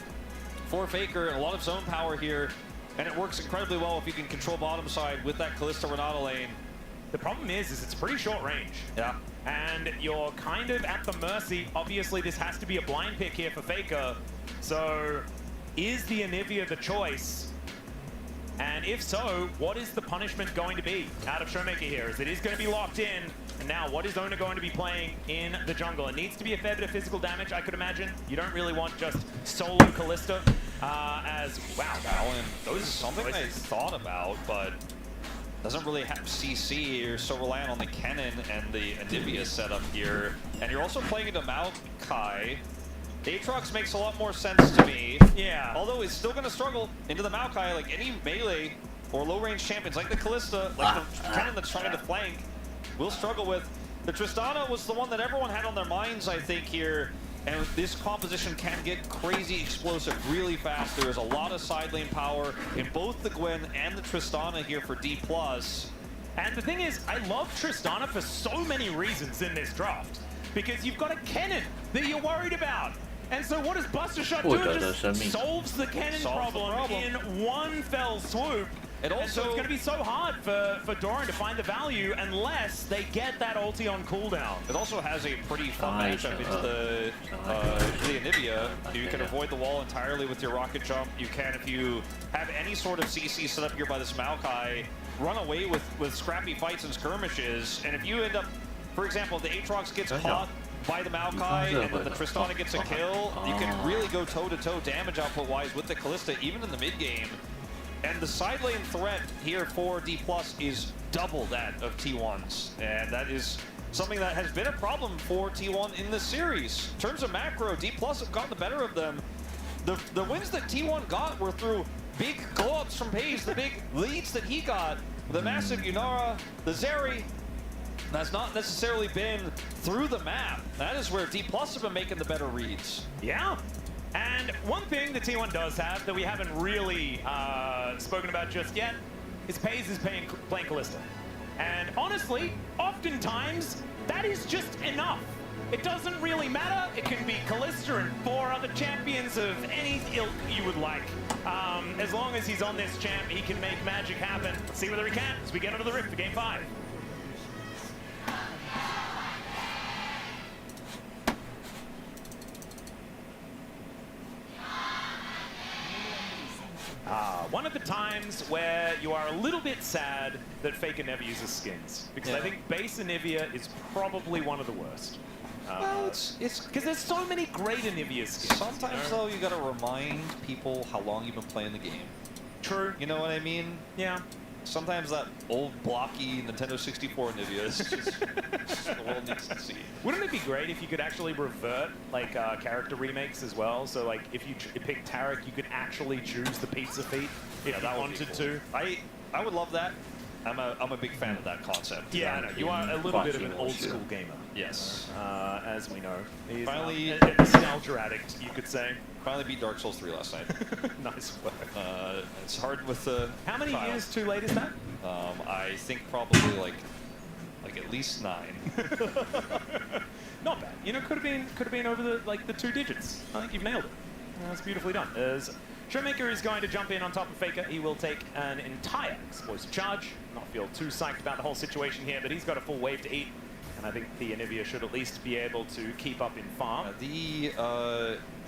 for Faker. A lot of zone power here, and it works incredibly well if you can control bottom side with that Kalista Renata lane. The problem is it's pretty short range. Yeah. And you're kind of at the mercy. Obviously, this has to be a blind pick here for Faker. So, is the Anivia the choice? And if so, what is the punishment going to be out of Showmaker here? As it is going to be locked in. And now, what is Owner going to be playing in the jungle? It needs to be a fair bit of physical damage, I could imagine. You don't really want just solo Kalista as, wow, Alan, those is something they thought about, but doesn't really have CC. You're so reliant on the Kennen and the Anivia setup here. And you're also playing into Maokai. Aatrox makes a lot more sense to me. Yeah. Although he's still going to struggle into the Maokai, like any melee or low-range champions, like the Kalista, like the Kennen that's trying to flank, will struggle with. The Tristana was the one that everyone had on their minds, I think, here. And this composition can get crazy explosive really fast. There's a lot of side lane power in both the Gwen and the Tristana here for D+. And the thing is, I love Tristana for so many reasons in this draft. Because you've got a Kennen that you're worried about. And so what does Buster Shot do? It just solves the Kennen problem in one fell swoop. And also, and so it's going to be so hard for Doran to find the value unless they get that ulti on cooldown. It also has a pretty fun matchup into the Anivia. You can avoid the wall entirely with your rocket jump. You can, if you have any sort of CC set up here by this Maokai, run away with scrappy fights and skirmishes. And if you end up, for example, if the Aatrox gets caught by the Maokai and then the Tristana gets a kill, you can really go toe-to-toe damage output-wise with the Kalista, even in the mid-game. And the side lane threat here for D+ is double that of T1's. And that is something that has been a problem for T1 in this series. In terms of macro, D+ have gotten the better of them. The wins that T1 got were through big glow-ups from Paige, the big leads that he got, the massive Yunara, the Zeri. That's not necessarily been through the map. That is where D+ have been making the better reads. Yeah. And one thing that T1 does have that we haven't really spoken about just yet is FaZe is playing Kalista. And honestly, oftentimes, that is just enough. It doesn't really matter. It can be Callista and 4 other champions of any ilk you would like. As long as he's on this champ, he can make magic happen. Let's see whether he can as we get into the Rift for Game 5. One of the times where you are a little bit sad that Faker never uses skins. Because I think base Anivia is probably one of the worst. Well, it's because there's so many great Anivia skins. Sometimes, though, you gotta remind people how long you've been playing the game. True. You know what I mean? Yeah. Sometimes that old blocky Nintendo 64 Anivia is just the world needs to see. Wouldn't it be great if you could actually revert like character remakes as well? So like if you pick Tarek, you could actually choose the pizza feet if you wanted to. I would love that. I'm a big fan of that concept. Yeah, I know. You are a little bit of an old school gamer. Yes. As we know. He's finally a nostalgia addict, you could say. Finally beat Dark Souls 3 last night. Nice work. It's hard with the How many child. years too late is that? I think probably like at least 9. Not bad. You know, could have been over the 2 digits. I think you've nailed it. That's beautifully done. As Showmaker is going to jump in on top of Faker. He will take an entire explosive charge. Not feel too psyched about the whole situation here, but he's got a full wave to eat. And I think the Anivia should at least be able to keep up in farm. The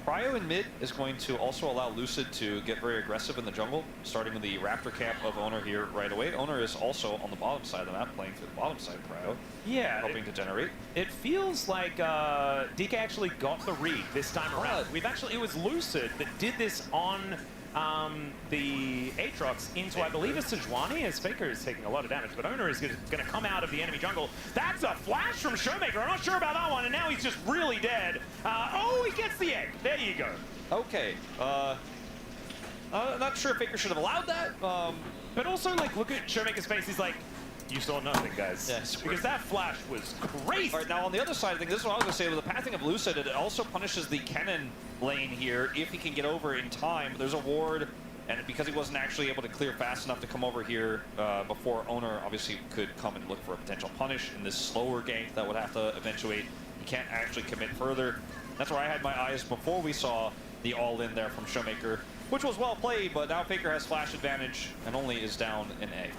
Prio in mid is going to also allow Lucid to get very aggressive in the jungle, starting with the Raptor camp of Owner here right away. Owner is also on the bottom side of the map, playing through the bottom side of Prio. Yeah. Helping to generate. It feels like DK actually got the read this time around. It was Lucid that did this on the Aatrox into, I believe, a Sejuani, as Faker is taking a lot of damage, but Owner is going to come out of the enemy jungle. That's a flash from Showmaker. I'm not sure about that one, and now he's just really dead. Oh, he gets the egg. There you go. Okay. Not sure if Faker should have allowed that. But also, like, look at Showmaker's face. He's like, you saw nothing, guys. Yes, because that flash was crazy. All right, now on the other side of things, this is what I was going to say, with the pathing of Lucid, it also punishes the Kennen lane here if he can get over in time. There's a ward, and because he wasn't actually able to clear fast enough to come over here before Owner obviously could come and look for a potential punish in this slower gank that would have to eventuate. He can't actually commit further. That's where I had my eyes before we saw the all-in there from Showmaker, which was well played, but now Faker has flash advantage and only is down an egg.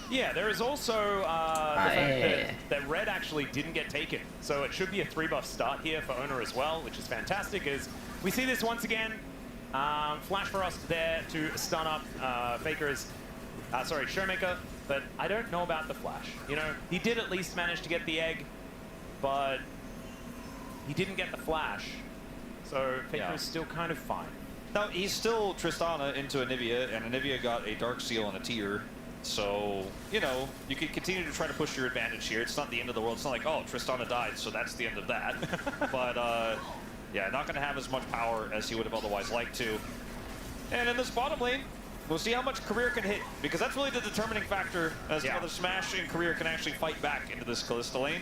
Yeah, there is also the fact that Red actually didn't get taken. So it should be a 3-buff start here for Owner as well, which is fantastic, as we see this once again. Flash for us there to stun up Showmaker, but I don't know about the flash. You know, he did at least manage to get the egg, but he didn't get the flash. So Faker is still kind of fine. Now, he's still Tristana into Anivia, and Anivia got a Dark Seal and a Tear. So, you know, you can continue to try to push your advantage here. It's not the end of the world. It's not like, oh, Tristana died, so that's the end of that. But, yeah, not going to have as much power as he would have otherwise liked to. And in this bottom lane, we'll see how much Career can hit, because that's really the determining factor as to whether Smash and Career can actually fight back into this Kalista lane.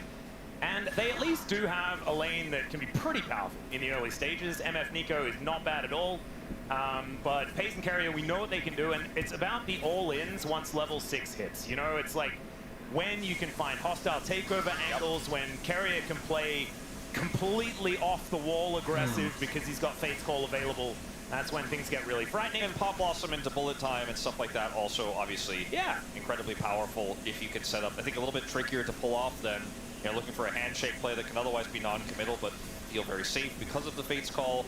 And they at least do have a lane that can be pretty powerful in the early stages. MF Nico is not bad at all. But Pace and Carrier, we know what they can do, and it's about the all-ins once level 6 hits. You know, it's like when you can find hostile takeover angles, when Carrier can play completely off-the-wall aggressive because he's got Fate's Call available. That's when things get really frightening. And Pop Blossom into bullet time and stuff like that also, obviously, incredibly powerful if you can set up. I think a little bit trickier to pull off than, you know, looking for a handshake play that can otherwise be non-committal but feel very safe because of the Fate's Call.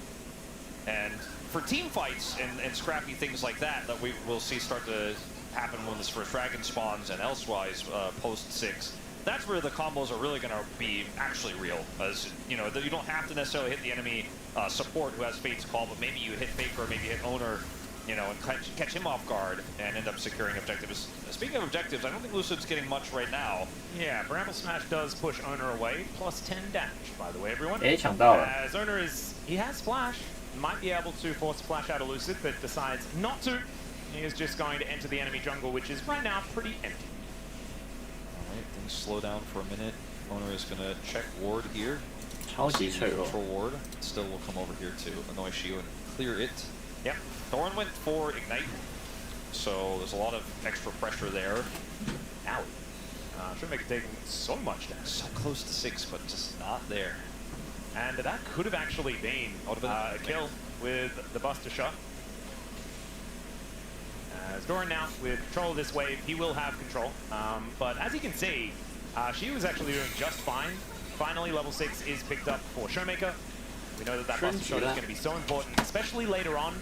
And for team fights and scrappy things like that we will see start to happen when this first dragon spawns and elsewise post 6, that's where the combos are really going to be actually real. As you know, you don't have to necessarily hit the enemy support who has Fate's Call, but maybe you hit Faker or maybe you hit Owner, you know, and catch him off guard and end up securing objectives. Speaking of objectives, I don't think Lucid's getting much right now. Yeah, Bramble Smash does push Owner away, plus 10 damage, by the way, everyone.抢到了. As Owner he has Flash, might be able to force a Flash out of Lucid, but decides not to. He is just going to enter the enemy jungle, which is right now pretty empty. Alright, things slow down for a minute. Owner is going to check ward here. 超级脆弱. Control ward. Still will come over here to annoy Shiu and clear it. Yep. Thorn went for Ignite, so there's a lot of extra pressure there. Ow. Showmaker taking so much damage. So close to 6, but just not there. And that could have actually been a kill with the Buster Shot. As Doran now with control of this wave, he will have control. But as you can see, she was actually doing just fine. Finally, level 6 is picked up for Showmaker. We know that Buster Shot is going to be so important, especially later on.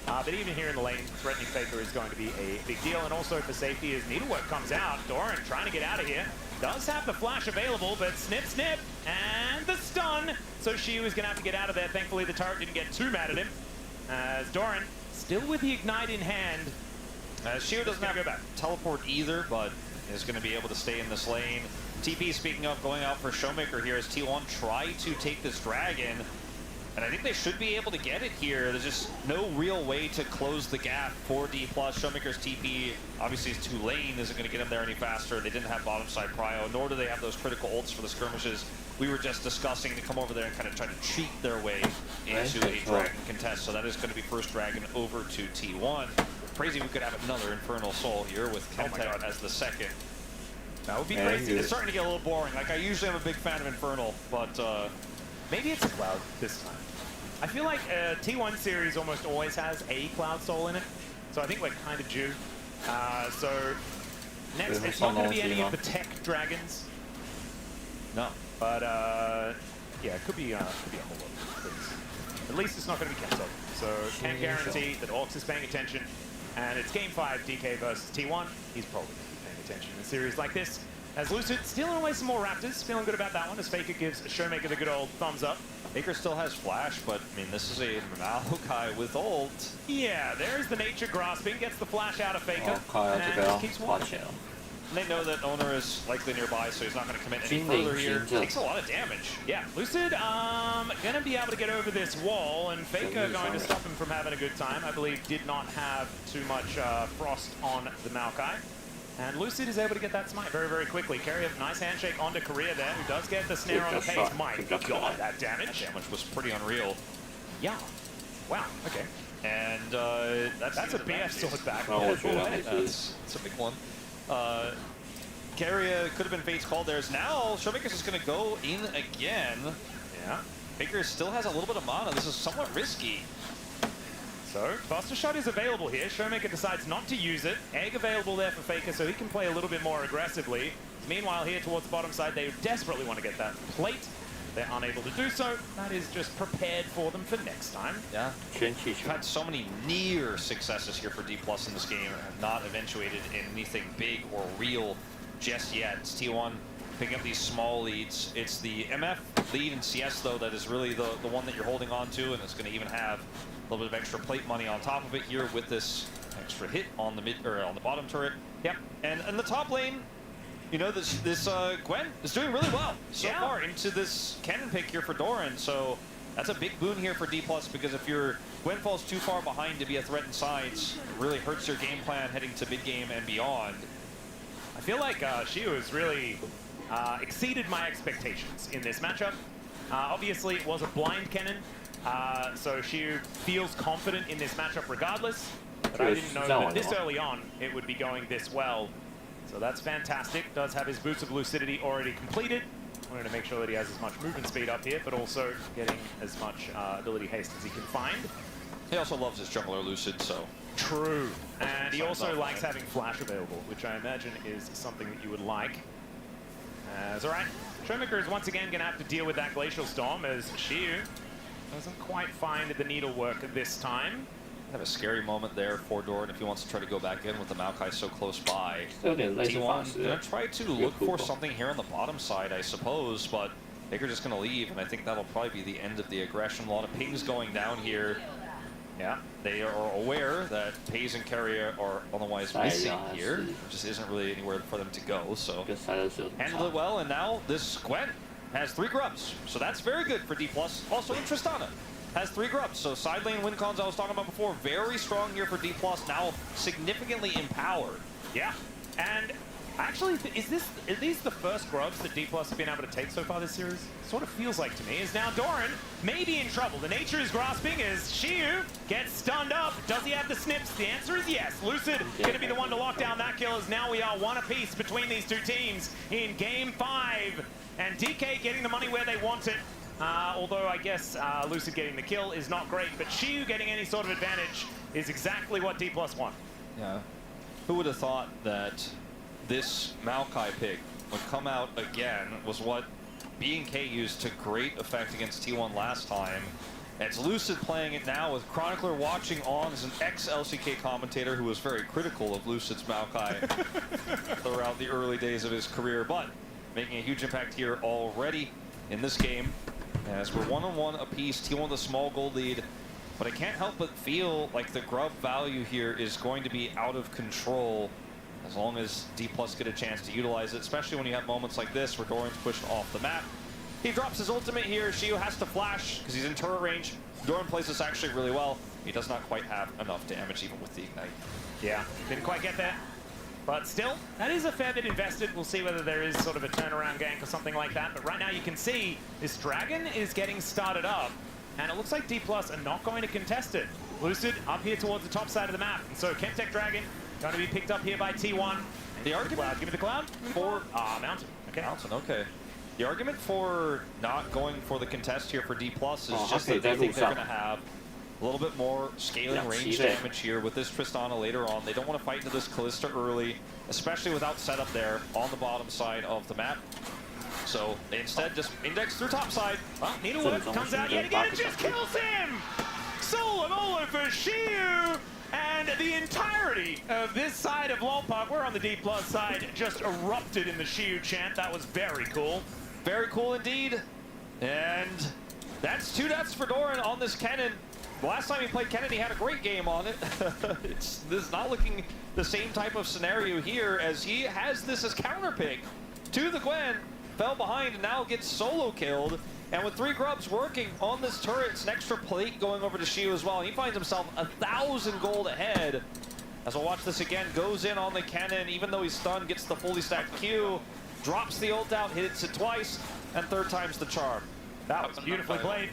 But even here in the lane, threatening Faker is going to be a big deal. And also for safety, as Needlework comes out, Doran trying to get out of here. Does have the flash available, but snip, snip, and the stun. So she was going to have to get out of there. Thankfully, the turret didn't get too mad at him. As Doran, still with the Ignite in hand. Shio doesn't have to teleport either, but is going to be able to stay in this lane. TP, speaking of, going out for Showmaker here as T1 try to take this dragon. And I think they should be able to get it here. There's just no real way to close the gap for D+. Showmaker's TP, obviously, is too lane, isn't going to get him there any faster. They didn't have bottom side prio, nor do they have those critical ults for the skirmishes we were just discussing to come over there and kind of try to cheat their way into a dragon contest. So that is going to be first dragon over to T1. Crazy we could have another Infernal Soul here with Kenta as the second. That would be crazy. It's starting to get a little boring. Like, I usually am a big fan of Infernal, but maybe it's a Cloud this time. I feel like T1 series almost always has a Cloud Soul in it, so I think we're kind of due. So next, it's not going to be any of the tech dragons. No, but yeah, it could be a whole lot of things. At least it's not going to be Kento. So can guarantee that Orcs is paying attention, and it's Game 5 DK versus T1. He's probably going to be paying attention in a series like this. As Lucid stealing away some more Raptors, feeling good about that one as Faker gives Showmaker the good old thumbs up. Faker still has flash, but I mean, this is a Maokai with ult. Yeah, there's the nature grasping, gets the flash out of Faker, and just keeps walking. They know that Owner is likely nearby, so he's not going to commit any further here. Takes a lot of damage. Yeah, Lucid gonna be able to get over this wall, and Faker going to stop him from having a good time. I believe did not have too much frost on the Maokai. And Lucid is able to get that smite very, very quickly. Carry a nice handshake onto Korea there, who does get the snare on the pace. My God, that damage. That damage was pretty unreal. Yeah. Wow, okay. And that's a BF sword back. That's a big one. Carrier could have been Fate's call there. Now Showmaker's just going to go in again. Yeah. Faker still has a little bit of mana. This is somewhat risky. So, Buster Shot is available here. Showmaker decides not to use it. Egg available there for Faker, so he can play a little bit more aggressively. Meanwhile, here towards the bottom side, they desperately want to get that plate. They're unable to do so. That is just prepared for them for next time. Yeah. We've had so many near successes here for D+ in this game and have not eventuated in anything big or real just yet. It's T1 picking up these small leads. It's the MF lead in CS, though, that is really the one that you're holding on to, and it's going to even have a little bit of extra plate money on top of it here with this extra hit on the on the bottom turret. Yep. And in the top lane, you know, this Gwen is doing really well so far into this cannon pick here for Doran. So that's a big boon here for D+, because if your Gwen falls too far behind to be a threat in sides, it really hurts your game plan heading to mid game and beyond. I feel like Shio has really exceeded my expectations in this matchup. Obviously, it was a blind cannon. So Shio feels confident in this matchup regardless, but I didn't know that this early on it would be going this well. So that's fantastic. Does have his Boots of Lucidity already completed. Wanted to make sure that he has as much movement speed up here, but also getting as much ability haste as he can find. He also loves his jungler Lucid, so... True. And he also likes having flash available, which I imagine is something that you would like. Alright, Showmaker is once again going to have to deal with that Glacial Storm as Shio doesn't quite find the needlework this time. Have a scary moment there for Doran if he wants to try to go back in with the Maokai so close by. T1 gonna try to look for something here on the bottom side, I suppose, but Faker just gonna leave, and I think that'll probably be the end of the aggression. A lot of pings going down here. Yeah, they are aware that Pays and Carrier are otherwise missing here. There just isn't really anywhere for them to go, so handled it well, and now this Gwen has 3 grubs, so that's very good for D+. Also, Tristana has 3 grubs, so side lane win cons I was talking about before, very strong here for D+, now significantly empowered. Yeah, and Actually, are these the first grubs that D+ have been able to take so far this series? Sort of feels like to me. Is now Doran may be in trouble. The nature is grasping as Shiu gets stunned up. Does he have the snips? The answer is yes. Lucid going to be the one to lock down that kill, as now we are one apiece between these two teams in Game 5. And DK getting the money where they want it. Although I guess Lucid getting the kill is not great, but Shiu getting any sort of advantage is exactly what D+ want. Yeah. Who would have thought that this Maokai pick would come out again? Was what B&K used to great effect against T1 last time. It's Lucid playing it now with Chronicler watching on as an ex-LCK commentator who was very critical of Lucid's Maokai throughout the early days of his career, but making a huge impact here already in this game. As we're 1-on-1 apiece, T1 with a small gold lead, but I can't help but feel like the grub value here is going to be out of control as long as D+ get a chance to utilize it, especially when you have moments like this where Doran's pushed off the map. He drops his ultimate here. Shiu has to flash because he's in turret range. Doran plays this actually really well. He does not quite have enough damage even with the ignite. Yeah, didn't quite get there. But still, that is a fair bit invested. We'll see whether there is sort of a turnaround gank or something like that. But right now you can see this dragon is getting started up. And it looks like D+ are not going to contest it. Lucid up here towards the top side of the map. And so Chemtech Dragon going to be picked up here by T1. The argument, give me the cloud for Mountain. Okay. Mountain, okay. The argument for not going for the contest here for D+ is just that they think they're going to have a little bit more scaling range damage here with this Tristana later on. They don't want to fight into this Callista early, especially without setup there on the bottom side of the map. So they instead just index through top side. Well, Needlewood comes out yet again and just kills him! Solamolo for Shiu! And the entirety of this side of Lolpark, we're on the D+ side, just erupted in the Shiu chant. That was very cool. Very cool indeed. And that's 2 deaths for Doran on this Kennen. The last time he played Kennen, he had a great game on it. This is not looking the same type of scenario here, as he has this as counter pick to the Gwen. Fell behind and now gets solo killed. And with 3 grubs working on this turret, it's an extra plate going over to Shiu as well. He finds himself 1,000 gold ahead. As we'll watch this again, goes in on the Kennen, even though he's stunned, gets the fully stacked Q, drops the ult out, hits it twice, and 3rd time's the charm. That was beautifully played.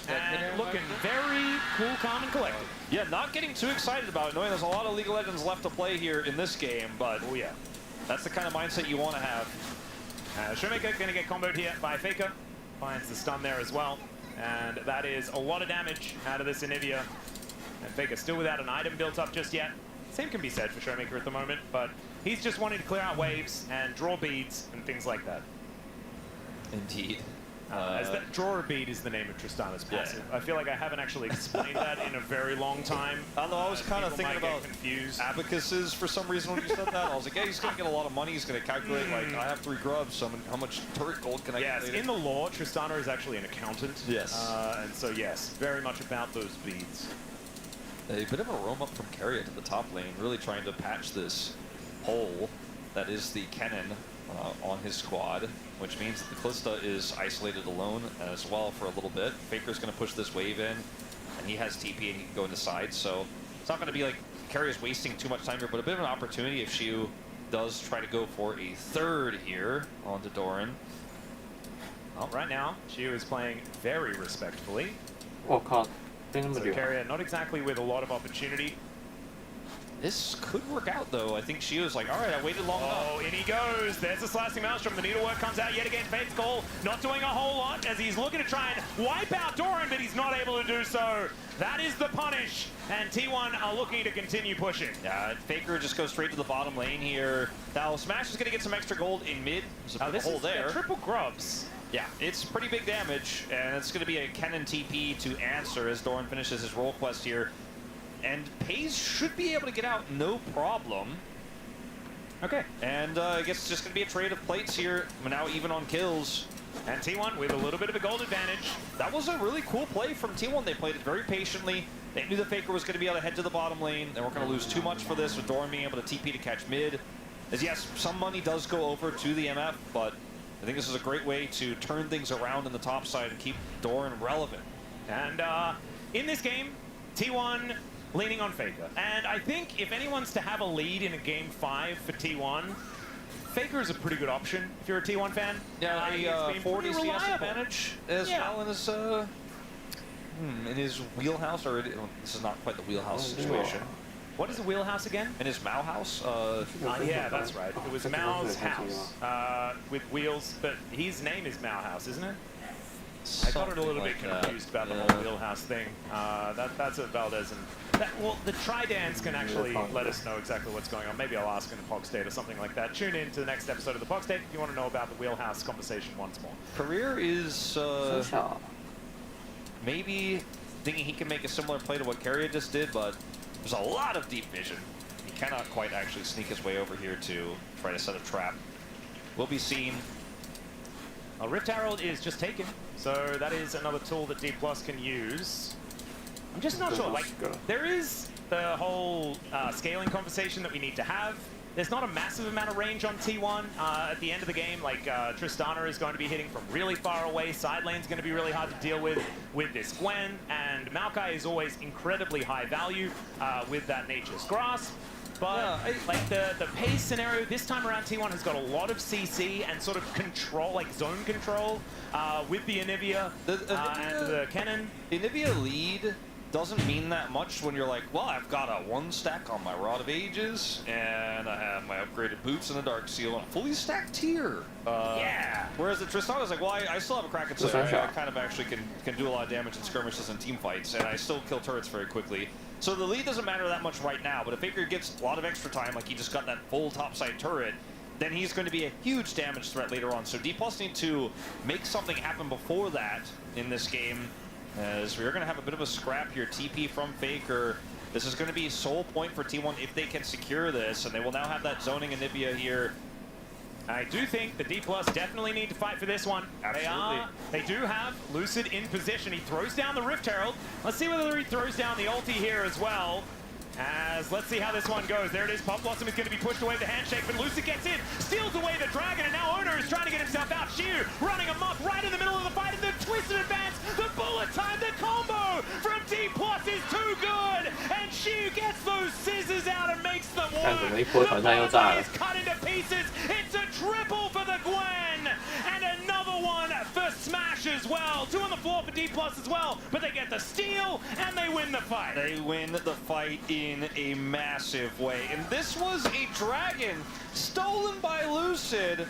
And looking very cool, calm, and collected. Yeah, not getting too excited about it, knowing there's a lot of League of Legends left to play here in this game, but oh yeah, that's the kind of mindset you want to have. Showmaker going to get comboed here by Faker. Finds the stun there as well. And that is a lot of damage out of this Anivia. And Faker still without an item built up just yet. Same can be said for Showmaker at the moment, but he's just wanting to clear out waves and draw beads and things like that. Indeed. As that drawer bead is the name of Tristana's passive. Yeah. I feel like I haven't actually explained that in a very long time. I don't know, I was kind of thinking about abacuses for some reason when you said that. I was like, yeah, he's going to get a lot of money. He's going to calculate, like, I have 3 grubs, so how much turret gold can I get? Yes, in the lore, Tristana is actually an accountant. Yes. And so, yes, very much about those beads. A bit of a roam up from Carrier to the top lane, really trying to patch this hole that is the Kennen on his squad, which means that the Callista is isolated alone as well for a little bit. Faker's going to push this wave in, and he has TP and he can go into side, so it's not going to be like Carrier's wasting too much time here, but a bit of an opportunity if Shiu does try to go for a 3rd here onto Doran. Well, right now, Shiu is playing very respectfully. Oh, God. So Carrier not exactly with a lot of opportunity. This could work out, though. I think Shiu's like, all right, I waited long enough. Oh, in he goes. There's the Slicing Maelstrom. The Needlework comes out yet again. Fate's Call not doing a whole lot as he's looking to try and wipe out Doran, but he's not able to do so. That is the punish, and T1 are looking to continue pushing. Yeah, Faker just goes straight to the bottom lane here. Now, Smash is going to get some extra gold in mid. There's a hole there. Triple grubs. Yeah, it's pretty big damage, and it's going to be a Kennen TP to answer as Doran finishes his role quest here. And Pays should be able to get out no problem. Okay. And I guess it's just going to be a trade of plates here. We're now even on kills. And T1 with a little bit of a gold advantage. That was a really cool play from T1. They played it very patiently. They knew the Faker was going to be able to head to the bottom lane. They weren't going to lose too much for this with Doran being able to TP to catch mid. As yes, some money does go over to the MF, but I think this is a great way to turn things around in the top side and keep Doran relevant. And in this game, T1 leaning on Faker. And I think if anyone's to have a lead in a game 5 for T1, Faker is a pretty good option if you're a T1 fan. Yeah, he's been 40 pretty CS reliable. advantage as well in his wheelhouse, or this is not quite the wheelhouse situation. What is a wheelhouse again? In his Mao house? Yeah, that's right. It was Mao's house with wheels, but his name is Mao House, isn't it? I got it a little bit confused about the whole wheelhouse thing. That's what Valdez and... well, the Tridance can actually let us know exactly what's going on. Maybe I'll ask in the Pog State or something like that. Tune in to the next episode of the Pog State if you want to know about the wheelhouse conversation once more. Career is maybe thinking he can make a similar play to what Carrier just did, but there's a lot of deep vision. He cannot quite actually sneak his way over here to try to set a trap. Will be seen. Rift Herald is just taken, so that is another tool that D+ can use. I'm just not sure, like, there is the whole scaling conversation that we need to have. There's not a massive amount of range on T1 at the end of the game. Like, Tristana is going to be hitting from really far away. Side lane's going to be really hard to deal with this Gwen. And Maokai is always incredibly high value with that Nature's Grasp. But, like, the pace scenario this time around, T1 has got a lot of CC and sort of control, like zone control with the Anivia and the Kennen. Anivia lead doesn't mean that much when you're like, well, I've got a 1 stack on my Rod of Ages, and I have my upgraded boots and a Dark Seal and a fully stacked tier. Yeah. Whereas the Tristana's like, well, I still have a Kraken Slayer. I kind of actually can do a lot of damage in skirmishes and team fights, and I still kill turrets very quickly. So the lead doesn't matter that much right now, but if Faker gets a lot of extra time, like he just got that full topside turret, then he's going to be a huge damage threat later on. So D+ need to make something happen before that in this game, as we're going to have a bit of a scrap here. TP from Faker. This is going to be sole point for T1 if they can secure this, and they will now have that zoning Anivia here. I do think the D+ definitely need to fight for this one. Absolutely. They do have Lucid in position. He throws down the Rift Herald. Let's see whether he throws down the ulti here as well. Let's see how this one goes. There it is. Pop Blossom is going to be pushed away with the handshake, but Lucid gets in, steals away the dragon, and now Owner is trying to get himself out. Shiu running amok right in the middle of the fight, and the twisted advance, the bullet time, the combo from D+ is too good, and Shiu gets those scissors out and makes them work. The bottom is cut into pieces. It's a triple for the Gwen, and another one for Smash as well. 2 on the floor for D+ as well, but they get the steal, and they win the fight. They win the fight in a massive way. And this was a dragon stolen by Lucid,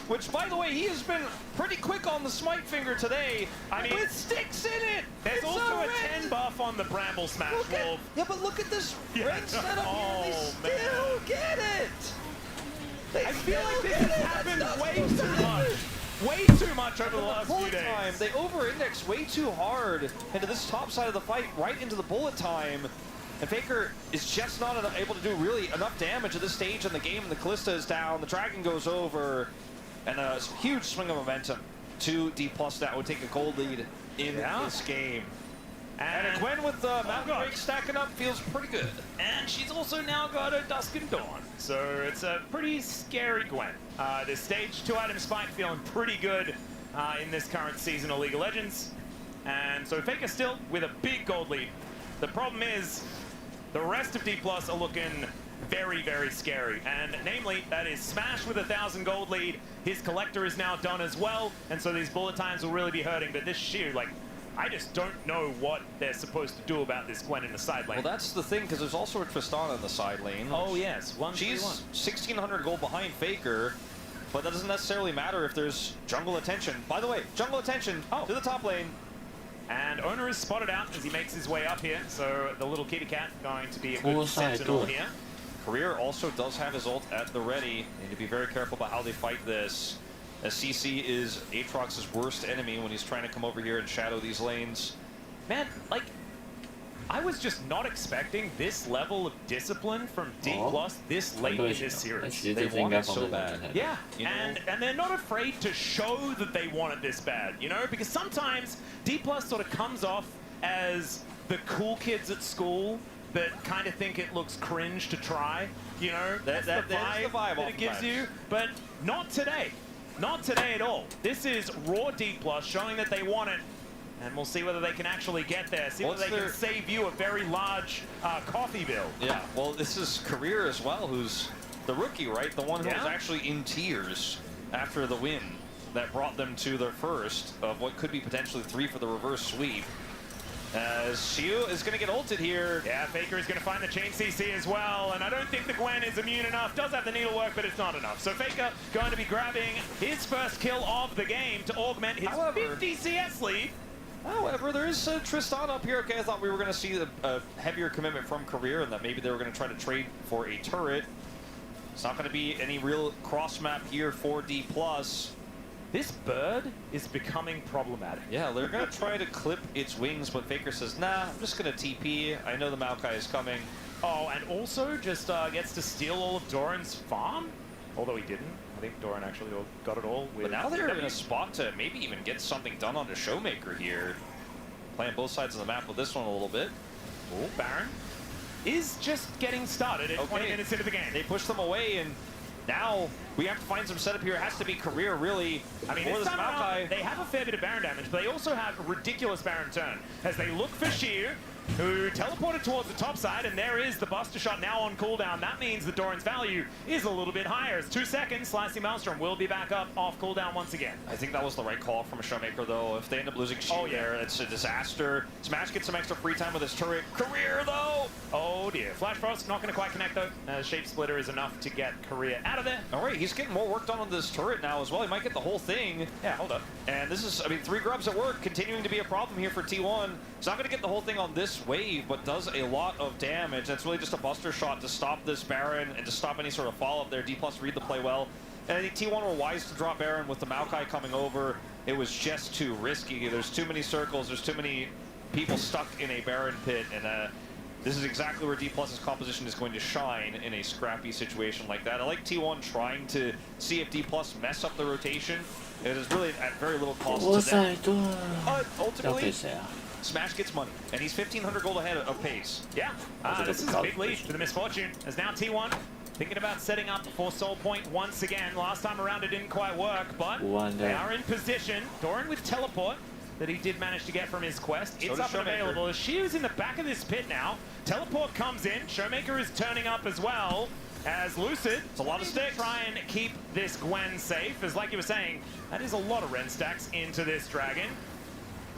which, by the way, he has been pretty quick on the smite finger today. I mean, with sticks in it. There's also a 10 buff on the Bramble Smash Wolf. Yeah, but look at this red setup here. They still get it. I feel like this has happened way too much. Way too much over the last few days. They over-index way too hard into this top side of the fight, right into the bullet time. And Faker is just not able to do really enough damage at this stage in the game, and the Callista is down, the Dragon goes over, and a huge swing of momentum to D+ that would take a gold lead in this game. And a Gwen with the Mountain Break stacking up feels pretty good. And she's also now got a Dusk and Dawn, so it's a pretty scary Gwen. This stage 2 item spike feeling pretty good in this current season of League of Legends. And so Faker still with a big gold lead. The problem is, the rest of D+ are looking very, very scary. And namely, that is Smash with 1,000 gold lead. His Collector is now done as well. And so these bullet times will really be hurting. But this Shiu, like, I just don't know what they're supposed to do about this Gwen in the side lane. Well, that's the thing, because there's also a Tristana in the side lane. Oh, yes. She's 1,600 gold behind Faker. But that doesn't necessarily matter if there's jungle attention. By the way, jungle attention to the top lane. And Owner is spotted out as he makes his way up here, so the little kitty cat going to be a good sentinel here. Career also does have his ult at the ready. Need to be very careful about how they fight this, as CC is Aatrox's worst enemy when he's trying to come over here and shadow these lanes. Man, like, I was just not expecting this level of discipline from D+ this late in this series. They want it so bad. Yeah, and they're not afraid to show that they want it this bad, you know? Because sometimes D+ sort of comes off as the cool kids at school that kind of think it looks cringe to try, you know? That's the vibe that it gives you, but not today. Not today at all. This is raw D+ showing that they want it. And we'll see whether they can actually get there. See whether they can save you a very large coffee bill. Yeah, well, this is Career as well, who's the rookie, right? The one who was actually in tears after the win that brought them to their first of what could be potentially 3 for the reverse sweep. As Xiu is going to get ulted here. Yeah, Faker is going to find the chain CC as well, and I don't think the Gwen is immune enough. Does have the needlework, but it's not enough. So Faker going to be grabbing his first kill of the game to augment his 50 CS lead. However, there is Tristan up here. Okay, I thought we were going to see a heavier commitment from Career and that maybe they were going to try to trade for a turret. It's not going to be any real cross map here for D+. This bird is becoming problematic. Yeah, they're going to try to clip its wings, but Faker says, nah, I'm just going to TP. I know the Maokai is coming. Oh, and also just gets to steal all of Doran's farm? Although he didn't. I think Doran actually got it all. But now they're in a spot to maybe even get something done on the Showmaker here. Playing both sides of the map with this one a little bit. Oh, Baron is just getting started at 20 minutes into the game. They push them away, and now we have to find some setup here. It has to be Career, really. I mean, this time around, they have a fair bit of Baron damage, but they also have ridiculous Baron turn. As they look for Sheer, who teleported towards the top side, and there is the Buster Shot now on cooldown. That means that Doran's value is a little bit higher. It's 2 seconds. Slicing Maelstrom will be back up off cooldown once again. I think that was the right call from a Showmaker, though. If they end up losing Sheer there, it's a disaster. Smash gets some extra free time with his turret. Career, though! Oh, dear. Flash Frost not going to quite connect, though. Shape Splitter is enough to get Career out of there. All right, he's getting more work done on this turret now as well. He might get the whole thing. Yeah, hold up. And this is, I mean, 3 grubs at work, continuing to be a problem here for T1. He's not going to get the whole thing on this wave, but does a lot of damage. That's really just a Buster Shot to stop this Baron and to stop any sort of follow-up there. D+ read the play well. And I think T1 were wise to drop Baron with the Maokai coming over. It was just too risky. There's too many circles. There's too many people stuck in a Baron pit. And this is exactly where D+'s composition is going to shine in a scrappy situation like that. I like T1 trying to see if D+ mess up the rotation. It is really at very little cost to them. Ultimately, Smash gets money, and he's 1,500 gold ahead of pace. Yeah, this is a big lead for the Misfortune, as now T1 thinking about setting up for Soul Point once again. Last time around it didn't quite work, but they are in position. Doran with Teleport that he did manage to get from his quest. It's up and available. As she is in the back of this pit now. Teleport comes in. Showmaker is turning up as well. As Lucid, it's a lot of sticks. Try and keep this Gwen safe, as like you were saying, that is a lot of Ren stacks into this Dragon.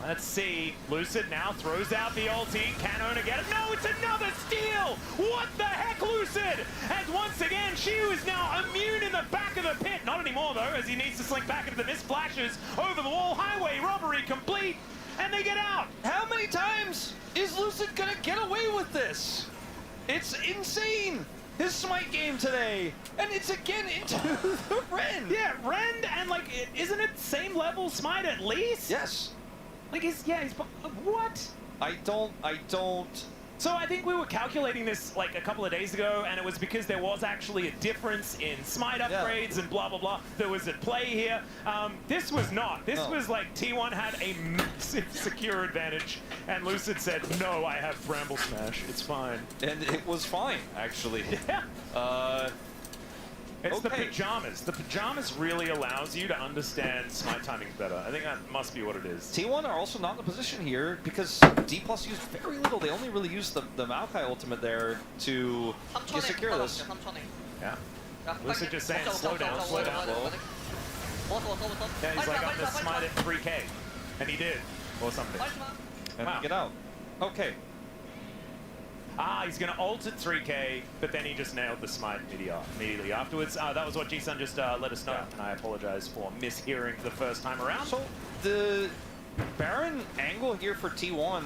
Let's see. Lucid now throws out the ulti. Can Ona get it? No, it's another steal! What the heck, Lucid? As once again, Shiu is now immune in the back of the pit. Not anymore, though, as he needs to slink back into the mist flashes over the wall. Highway robbery complete, and they get out. How many times is Lucid gonna get away with this? It's insane. His smite game today, and it's again into the Ren. Yeah, Ren, and like, isn't it same level smite at least? Yes. Like, he's what? I don't. So I think we were calculating this like a couple of days ago, and it was because there was actually a difference in smite upgrades and blah, blah, blah. That was at play here. This was not. This was like T1 had a massive secure advantage, and Lucid said, no, I have Bramble Smash. It's fine. And it was fine, actually. Yeah. It's the pajamas. The pajamas really allows you to understand smite timing better. I think that must be what it is. T1 are also not in a position here because D+ used very little. They only really used the Maokai ultimate there to secure this. Yeah. Lucid just saying, slow down, slow down. Yeah, he's like, I'm gonna smite at 3K. And he did. Or something. And get out. Okay. He's going to ult at 3K, but then he just nailed the smite immediately afterwards. That was what G-Sun just let us know, and I apologize for mishearing the first time around. So the Baron angle here for T1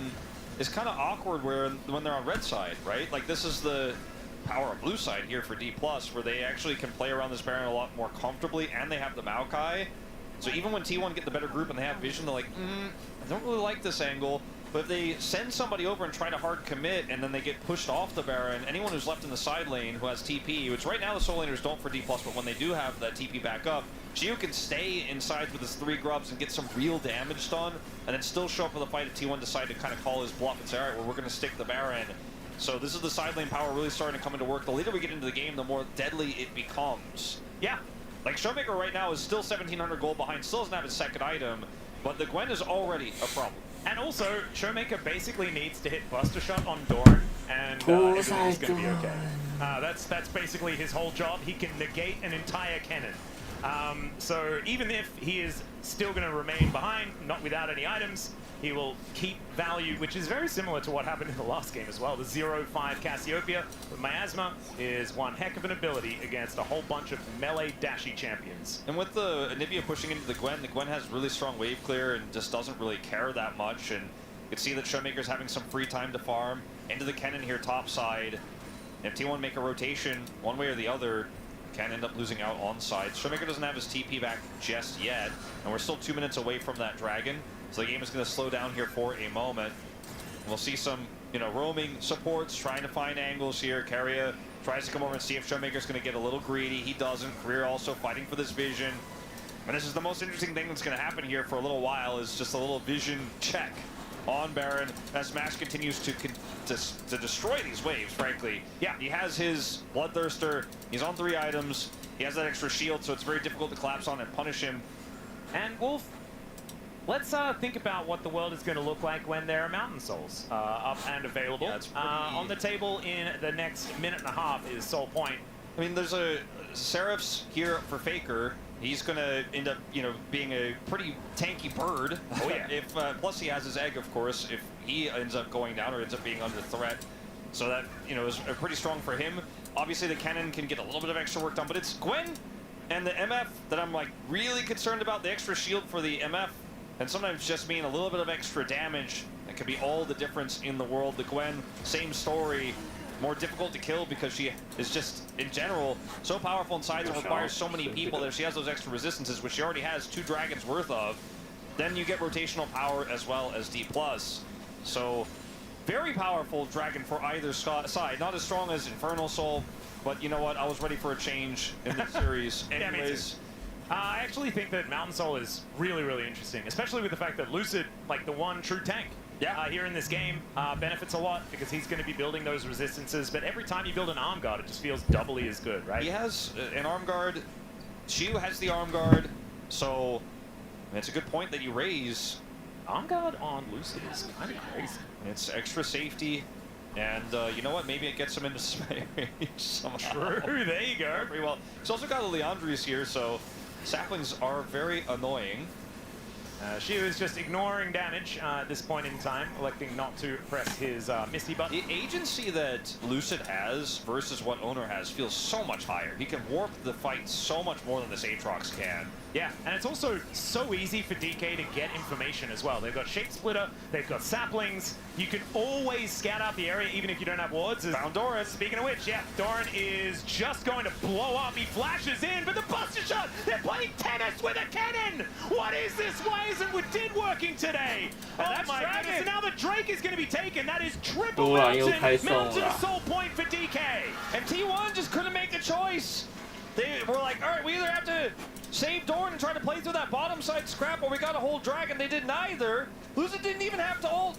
is kind of awkward when they're on red side, right? Like, this is the power of blue side here for D+, where they actually can play around this Baron a lot more comfortably, and they have the Maokai. So even when T1 get the better group and they have vision, they're like, I don't really like this angle. But if they send somebody over and try to hard commit, and then they get pushed off the Baron, anyone who's left in the side lane who has TP, which right now the soul laners don't for D+, but when they do have that TP back up, Xiu can stay inside with his 3 grubs and get some real damage done, and then still show up for the fight if T1 decide to kind of call his bluff and say, all right, well, we're going to stick the Baron. So this is the side lane power really starting to come into work. The later we get into the game, the more deadly it becomes. Yeah. Like, Showmaker right now is still 1,700 gold behind, still doesn't have his second item, but the Gwen is already a problem. And also, Showmaker basically needs to hit Buster Shot on Doran, and everything's going to be okay. That's basically his whole job. He can negate an entire cannon. So even if he is still going to remain behind, not without any items, he will keep value, which is very similar to what happened in the last game as well. The 0-5 Cassiopeia with Miasma is one heck of an ability against a whole bunch of melee dashy champions. And with the Anivia pushing into the Gwen has really strong wave clear and just doesn't really care that much. And you can see that Showmaker's having some free time to farm into the cannon here top side. And if T1 make a rotation one way or the other, can end up losing out on side. Showmaker doesn't have his TP back just yet, and we're still 2 minutes away from that dragon. So the game is going to slow down here for a moment. We'll see some, roaming supports trying to find angles here. Keria tries to come over and see if Showmaker's going to get a little greedy. He doesn't. Career also fighting for this vision. And this is the most interesting thing that's going to happen here for a little while, is just a little vision check on Baron as Smash continues to destroy these waves, frankly. Yeah, he has his Bloodthirster. He's on 3 items. He has that extra shield, so it's very difficult to collapse on and punish him. And Wolf, let's think about what the world is going to look like when there are Mountain Souls up and available. Yeah, it's pretty... on the table in the next minute and a half is Soul Point. I mean, there's a Seraph's here for Faker. He's going to end up, being a pretty tanky bird. Oh, yeah. If plus he has his egg, of course, if he ends up going down or ends up being under threat. So that, is pretty strong for him. Obviously, the cannon can get a little bit of extra work done, but it's Gwen and the MF that I'm, really concerned about. The extra shield for the MF, and sometimes just mean a little bit of extra damage. That could be all the difference in the world. The Gwen, same story. More difficult to kill because she is just, in general, so powerful inside and requires so many people that if she has those extra resistances, which she already has 2 dragons worth of, then you get rotational power as well as D+. So, very powerful dragon for either side. Not as strong as Infernal Soul, but you know what? I was ready for a change in this series. Anyways. I actually think that Mountain Soul is really, really interesting, especially with the fact that Lucid, the one true tank, here in this game, benefits a lot because he's going to be building those resistances. But every time you build an arm guard, it just feels doubly as good, right? He has an arm guard. Shiu has the arm guard. So it's a good point that you raise. Arm guard on Lucid is kind of crazy. It's extra safety. And you know what? Maybe it gets him into range somehow. True, there you go. Very well. He's also got a Leandrius here, so saplings are very annoying. Shiu is just ignoring damage at this point in time, electing not to press his Misty button. The agency that Lucid has versus what Owner has feels so much higher. He can warp the fight so much more than this Aatrox can. Yeah, and it's also so easy for DK to get information as well. They've got Shape Splitter, they've got saplings. You can always scout out the area even if you don't have wards. Found Doran. Speaking of which, yeah, Doran is just going to blow up. He flashes in, but the Buster Shot! They're playing tennis with a cannon! What is this? Why isn't Woodin working today? Oh my goodness, and now the Drake is going to be taken. That is triple Mountain Soul Point for DK. And T1 just couldn't make a choice. They were like, all right, we either have to save Doran and try to play through that bottom side scrap, or we got to hold Dragon. They did neither. Lucid didn't even have to ult.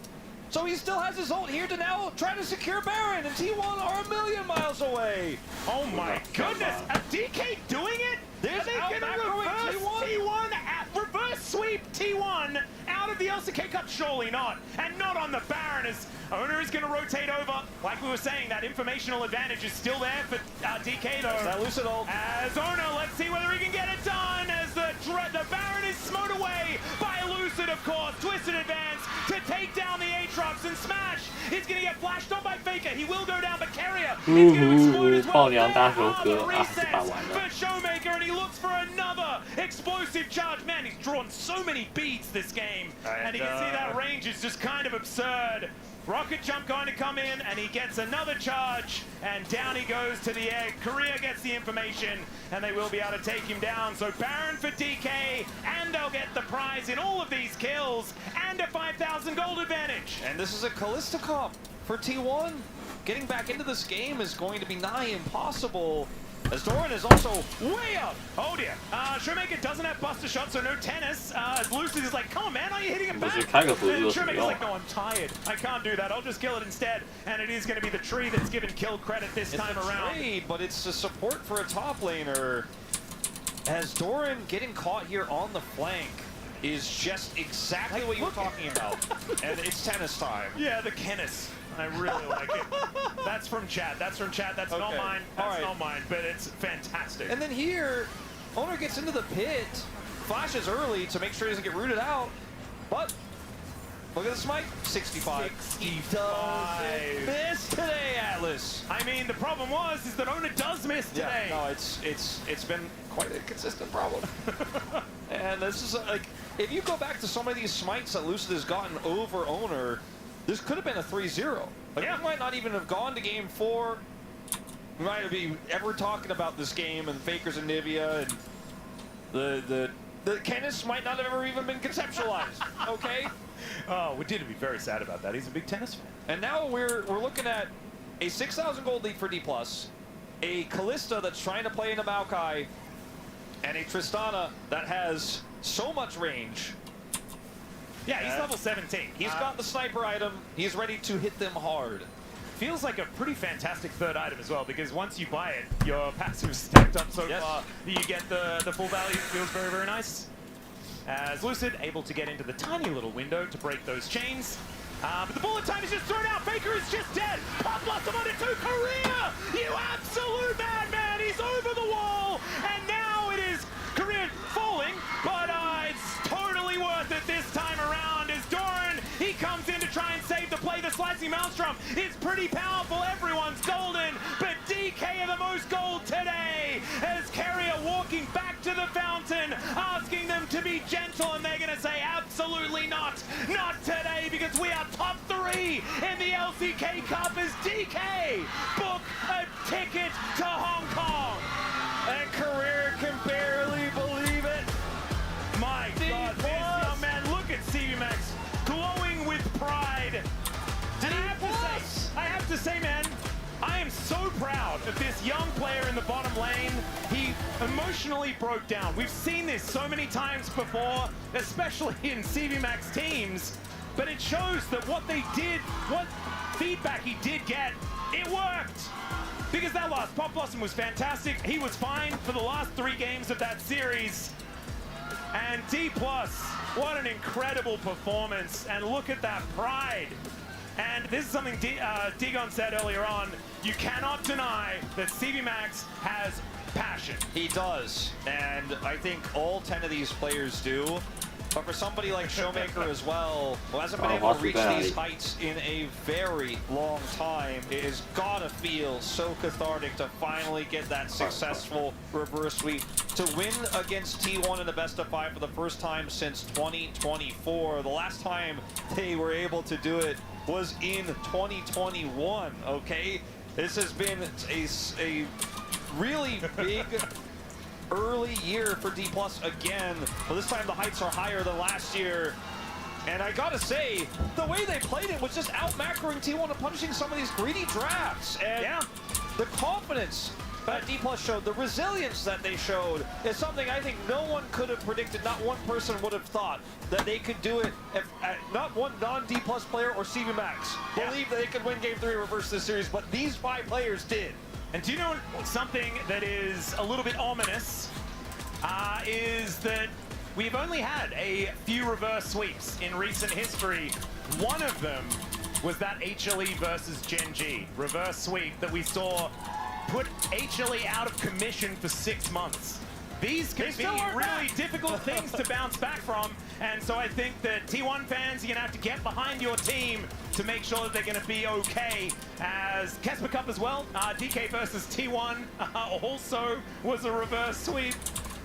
So he still has his ult here to now try to secure Baron, and T1 are a million miles away. Oh my goodness, a DK doing it? There's Are they gonna reverse T1 reverse sweep T1 out of the LCK Cup? Surely not. And not on the Baron, as Owner is going to rotate over. Like we were saying, that informational advantage is still there for DK though. That Lucid ult. As Owner, let's see whether he can get it done, as the Baron is smote away by Lucid, of course. Twisted advance to take down the Aatrox, and Smash is going to get flashed on by Faker. He will go down, but Keria is going to explode as well. The resets for Showmaker, and he looks for another explosive charge. Man, he's drawn so many beats this game, and you can see that range is just kind of absurd. Rocket jump going to come in, and he gets another charge, and down he goes to the egg. Korea gets the information, and they will be able to take him down. So Baron for DK, and they'll get the prize in all of these kills, and a 5,000 gold advantage. And this is a Callisto Cup for T1. Getting back into this game is going to be nigh impossible, as Doran is also way up. Oh dear. Showmaker doesn't have Buster Shot, so no tennis. Lucid is like, come on man, are you hitting him back? And Showmaker's like, no, I'm tired. I can't do that. I'll just kill it instead. And it is going to be the tree that's given kill credit this time around. Trade, but it's a support for a top laner. As Doran getting caught here on the flank is just exactly what you were talking about. And it's tennis time. Yeah, the Kennis. I really like it. That's from chat. That's from chat. That's not Okay. mine. All That's right. not mine, but it's fantastic. And then here, Owner gets into the pit, flashes early to make sure he doesn't get rooted out, but look at the smite, 65. 65. Miss today, Atlas. I mean, the problem is that Owner does miss today. Yeah, no, it's been quite a consistent problem. And this is like, if you go back to some of these smites that Lucid has gotten over Owner, this could have been a 3-0. Like, we might not even have gone to game 4. We might have been ever talking about this game and Fakers and Nivea and the Kenneth might not have ever even been conceptualized. Okay. Oh, we did be very sad about that. He's a big tennis fan. And now we're looking at a 6,000 gold lead for D+, a Callista that's trying to play into Maokai, and a Tristana that has so much range. Yeah, he's level 17. He's got the sniper item. He's ready to hit them hard. Feels like a pretty fantastic third item as well, because once you buy it, your passive is stacked up so far that you get the full value. Feels very, very nice. As Lucid able to get into the tiny little window to break those chains. But the bullet time is just thrown out. Faker is just dead. Pop lost him on it too. Korea, you absolute madman. He's over the wall. And now it is Korea falling, but it's totally worth it this time around as Doran, he comes in to try and save the play. The slicing Maelstrom is pretty powerful. Everyone's golden, but DK are the most gold today as Carrier walking back to the fountain, asking them to be gentle, and they're going to say absolutely not. Not today, because we are top 3 in the LCK Cup as DK book a ticket to Hong Kong. And Career can barely believe it. My God, this young man, look at CV Max glowing with pride. And I have to say, man, I am so proud of this young player in the bottom lane. He emotionally broke down. We've seen this so many times before, especially in CV Max teams, but it shows that what they did, what feedback he did get, it worked. Because that last Pop Blossom was fantastic. He was fine for the last 3 games of that series. And D+, what an incredible performance. And look at that pride. And this is something Digon said earlier on. You cannot deny that CV Max has passion. He does, and I think all 10 of these players do. But for somebody like Showmaker as well, who hasn't been able to reach these heights in a very long time, it has gotta feel so cathartic to finally get that successful reverse sweep. To win against T1 in the best of 5 for the first time since 2024. The last time they were able to do it was in 2021, okay? This has been a really big early year for D+ again, but this time the heights are higher than last year. And I gotta say, the way they played it was just out-macroing T1 and punishing some of these greedy drafts. And the confidence that D+ showed, the resilience that they showed, is something I think no one could have predicted. Not one person would have thought that they could do it. If not one non-D+ player or CV Max believed that they could win Game 3 reverse this series, but these 5 players did. And do you know something that is a little bit ominous? Is that we've only had a few reverse sweeps in recent history. One of them was that HLE versus Gen G reverse sweep that we saw put HLE out of commission for 6 months. These can be really difficult things to bounce back from, and so I think that T1 fans, you're going to have to get behind your team to make sure that they're going to be okay. As Kesper Cup as well, DK versus T1 also was a reverse sweep.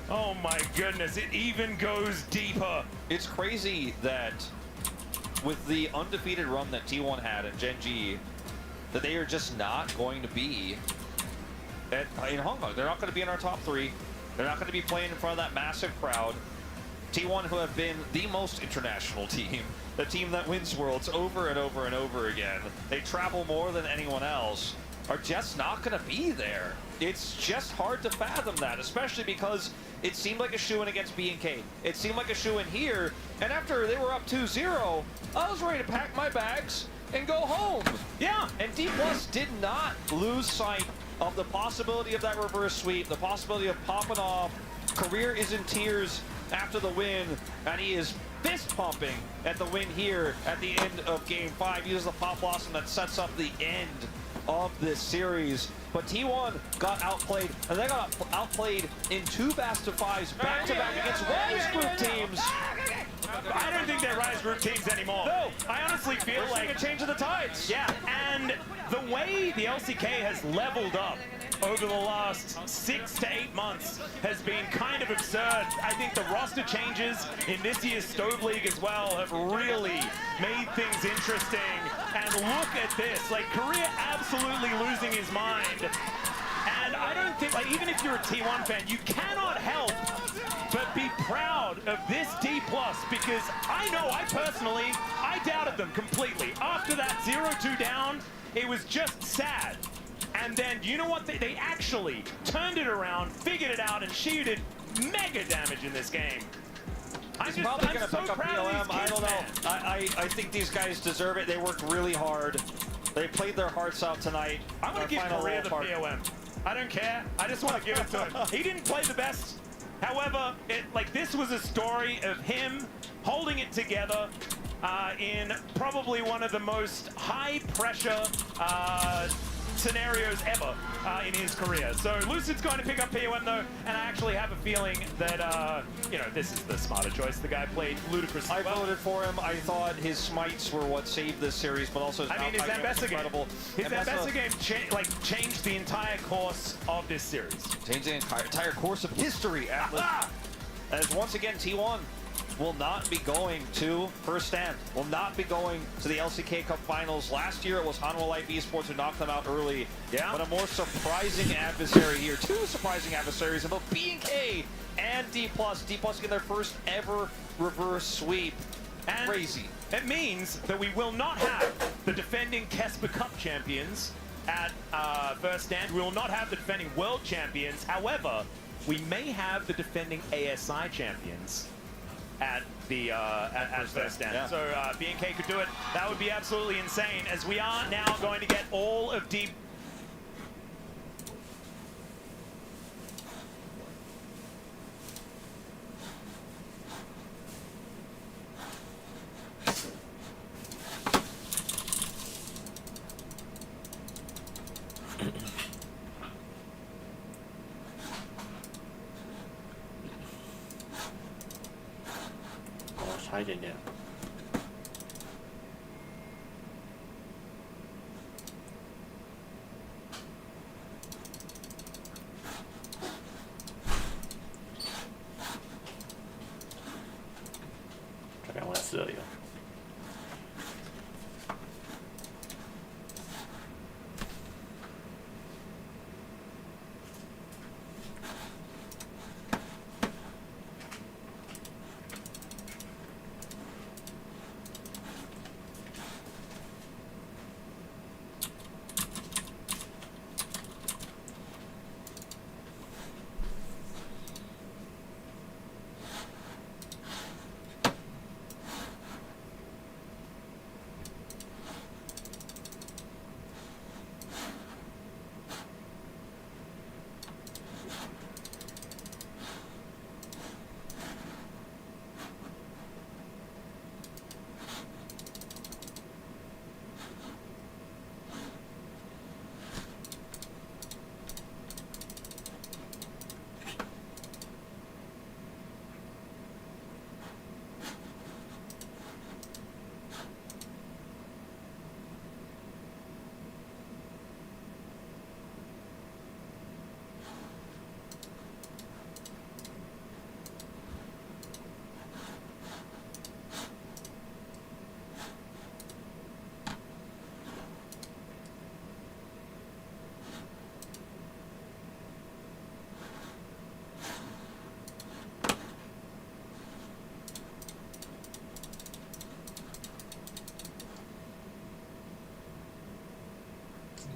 Oh my goodness, it even goes deeper. It's crazy that with the undefeated run that T1 had in Gen G, that they are just not going to be in Hong Kong. They're not going to be in our top 3. They're not going to be playing in front of that massive crowd. T1, who have been the most international team, the team that wins Worlds over and over and over again, they travel more than anyone else, are just not going to be there. It's just hard to fathom that, especially because it seemed like a shoo-in against B&K. It seemed like a shoo-in here, and after they were up 2-0, I was ready to pack my bags and go home. Yeah, and D+ did not lose sight of the possibility of that reverse sweep, the possibility of popping off. Career is in tears after the win, and he is fist pumping at the win here at the end of Game 5. Uses the Pop Blossom that sets up the end of this series. But T1 got outplayed, and they got outplayed in 2 best-of-5s back-to-back against Rise Group teams. I don't think they're Rise Group teams anymore. No. I honestly feel like a change of the tides. Yeah, and the way the LCK has leveled up over the last 6 to 8 months has been kind of absurd. I think the roster changes in this year's Stove League as well have really made things interesting. And look at this, like Korea absolutely losing his mind. And I don't think, like, even if you're a T1 fan, you cannot help but be proud of this D+, because I personally, I doubted them completely. After that 0-2 down, it was just sad. And then, you know what? They actually turned it around, figured it out, and shielded mega damage in this game. I'm probably going to so pick up proud of BLM. these I kids, don't know. man. I think these guys deserve it. They worked really hard. They played their hearts out tonight. I'm going to give Korea the POM. I don't care. I just want to give it to him. He didn't play the best. However, this was a story of him holding it together in probably one of the most high-pressure scenarios ever in his career. So Lucid's going to pick up POM though, and I actually have a feeling that, you know, this is the smarter choice. The guy played ludicrously I well. voted for him. I thought his smites were what saved this series, but also his his Ambessa game. incredible. His Ambessa game changed the entire course of this series. Changed the entire course of history, Atlas. As once again, T1 will not be going to first stand, will not be going to the LCK Cup Finals. Last year it was Hanwha Life Esports who knocked them out early. Yeah. But a more surprising adversary here. 2 surprising adversaries in both B&K and D+. D+ getting their first ever reverse sweep. And crazy. It means that we will not have the defending Kesper Cup champions at first stand. We will not have the defending world champions. However, we may have the defending ASI champions at the at first stand. Yeah. So B&K could do it. That would be absolutely insane, as we are now going to get all of D.差一点点。才2万4而已哦。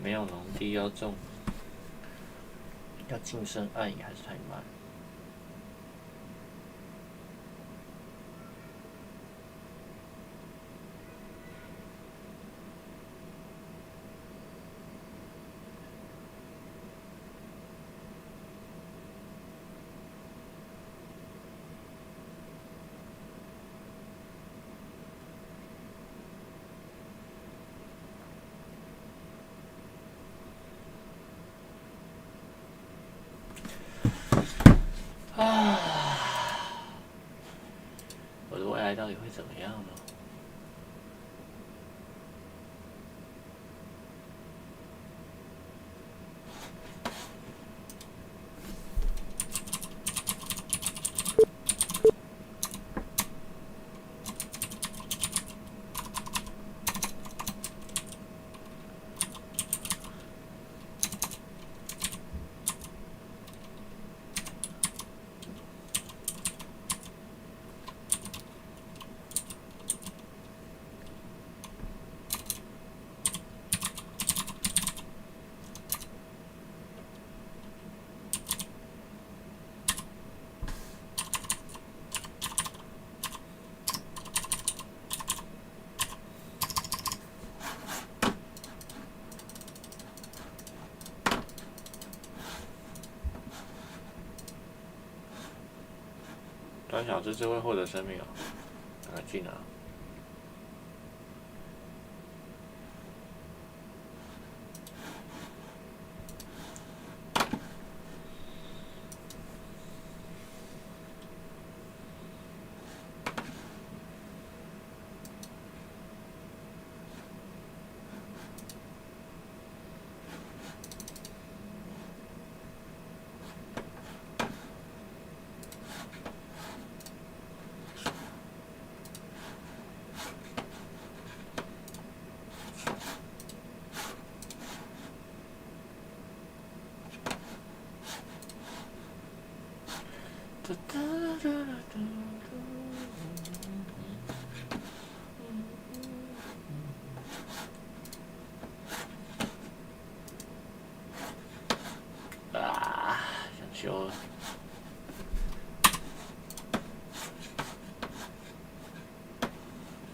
没有农地要种，要晋升暗影还是太慢？来到底会怎么样呢？短小之智慧获得生命啊！赶快进啊！啊，想修了。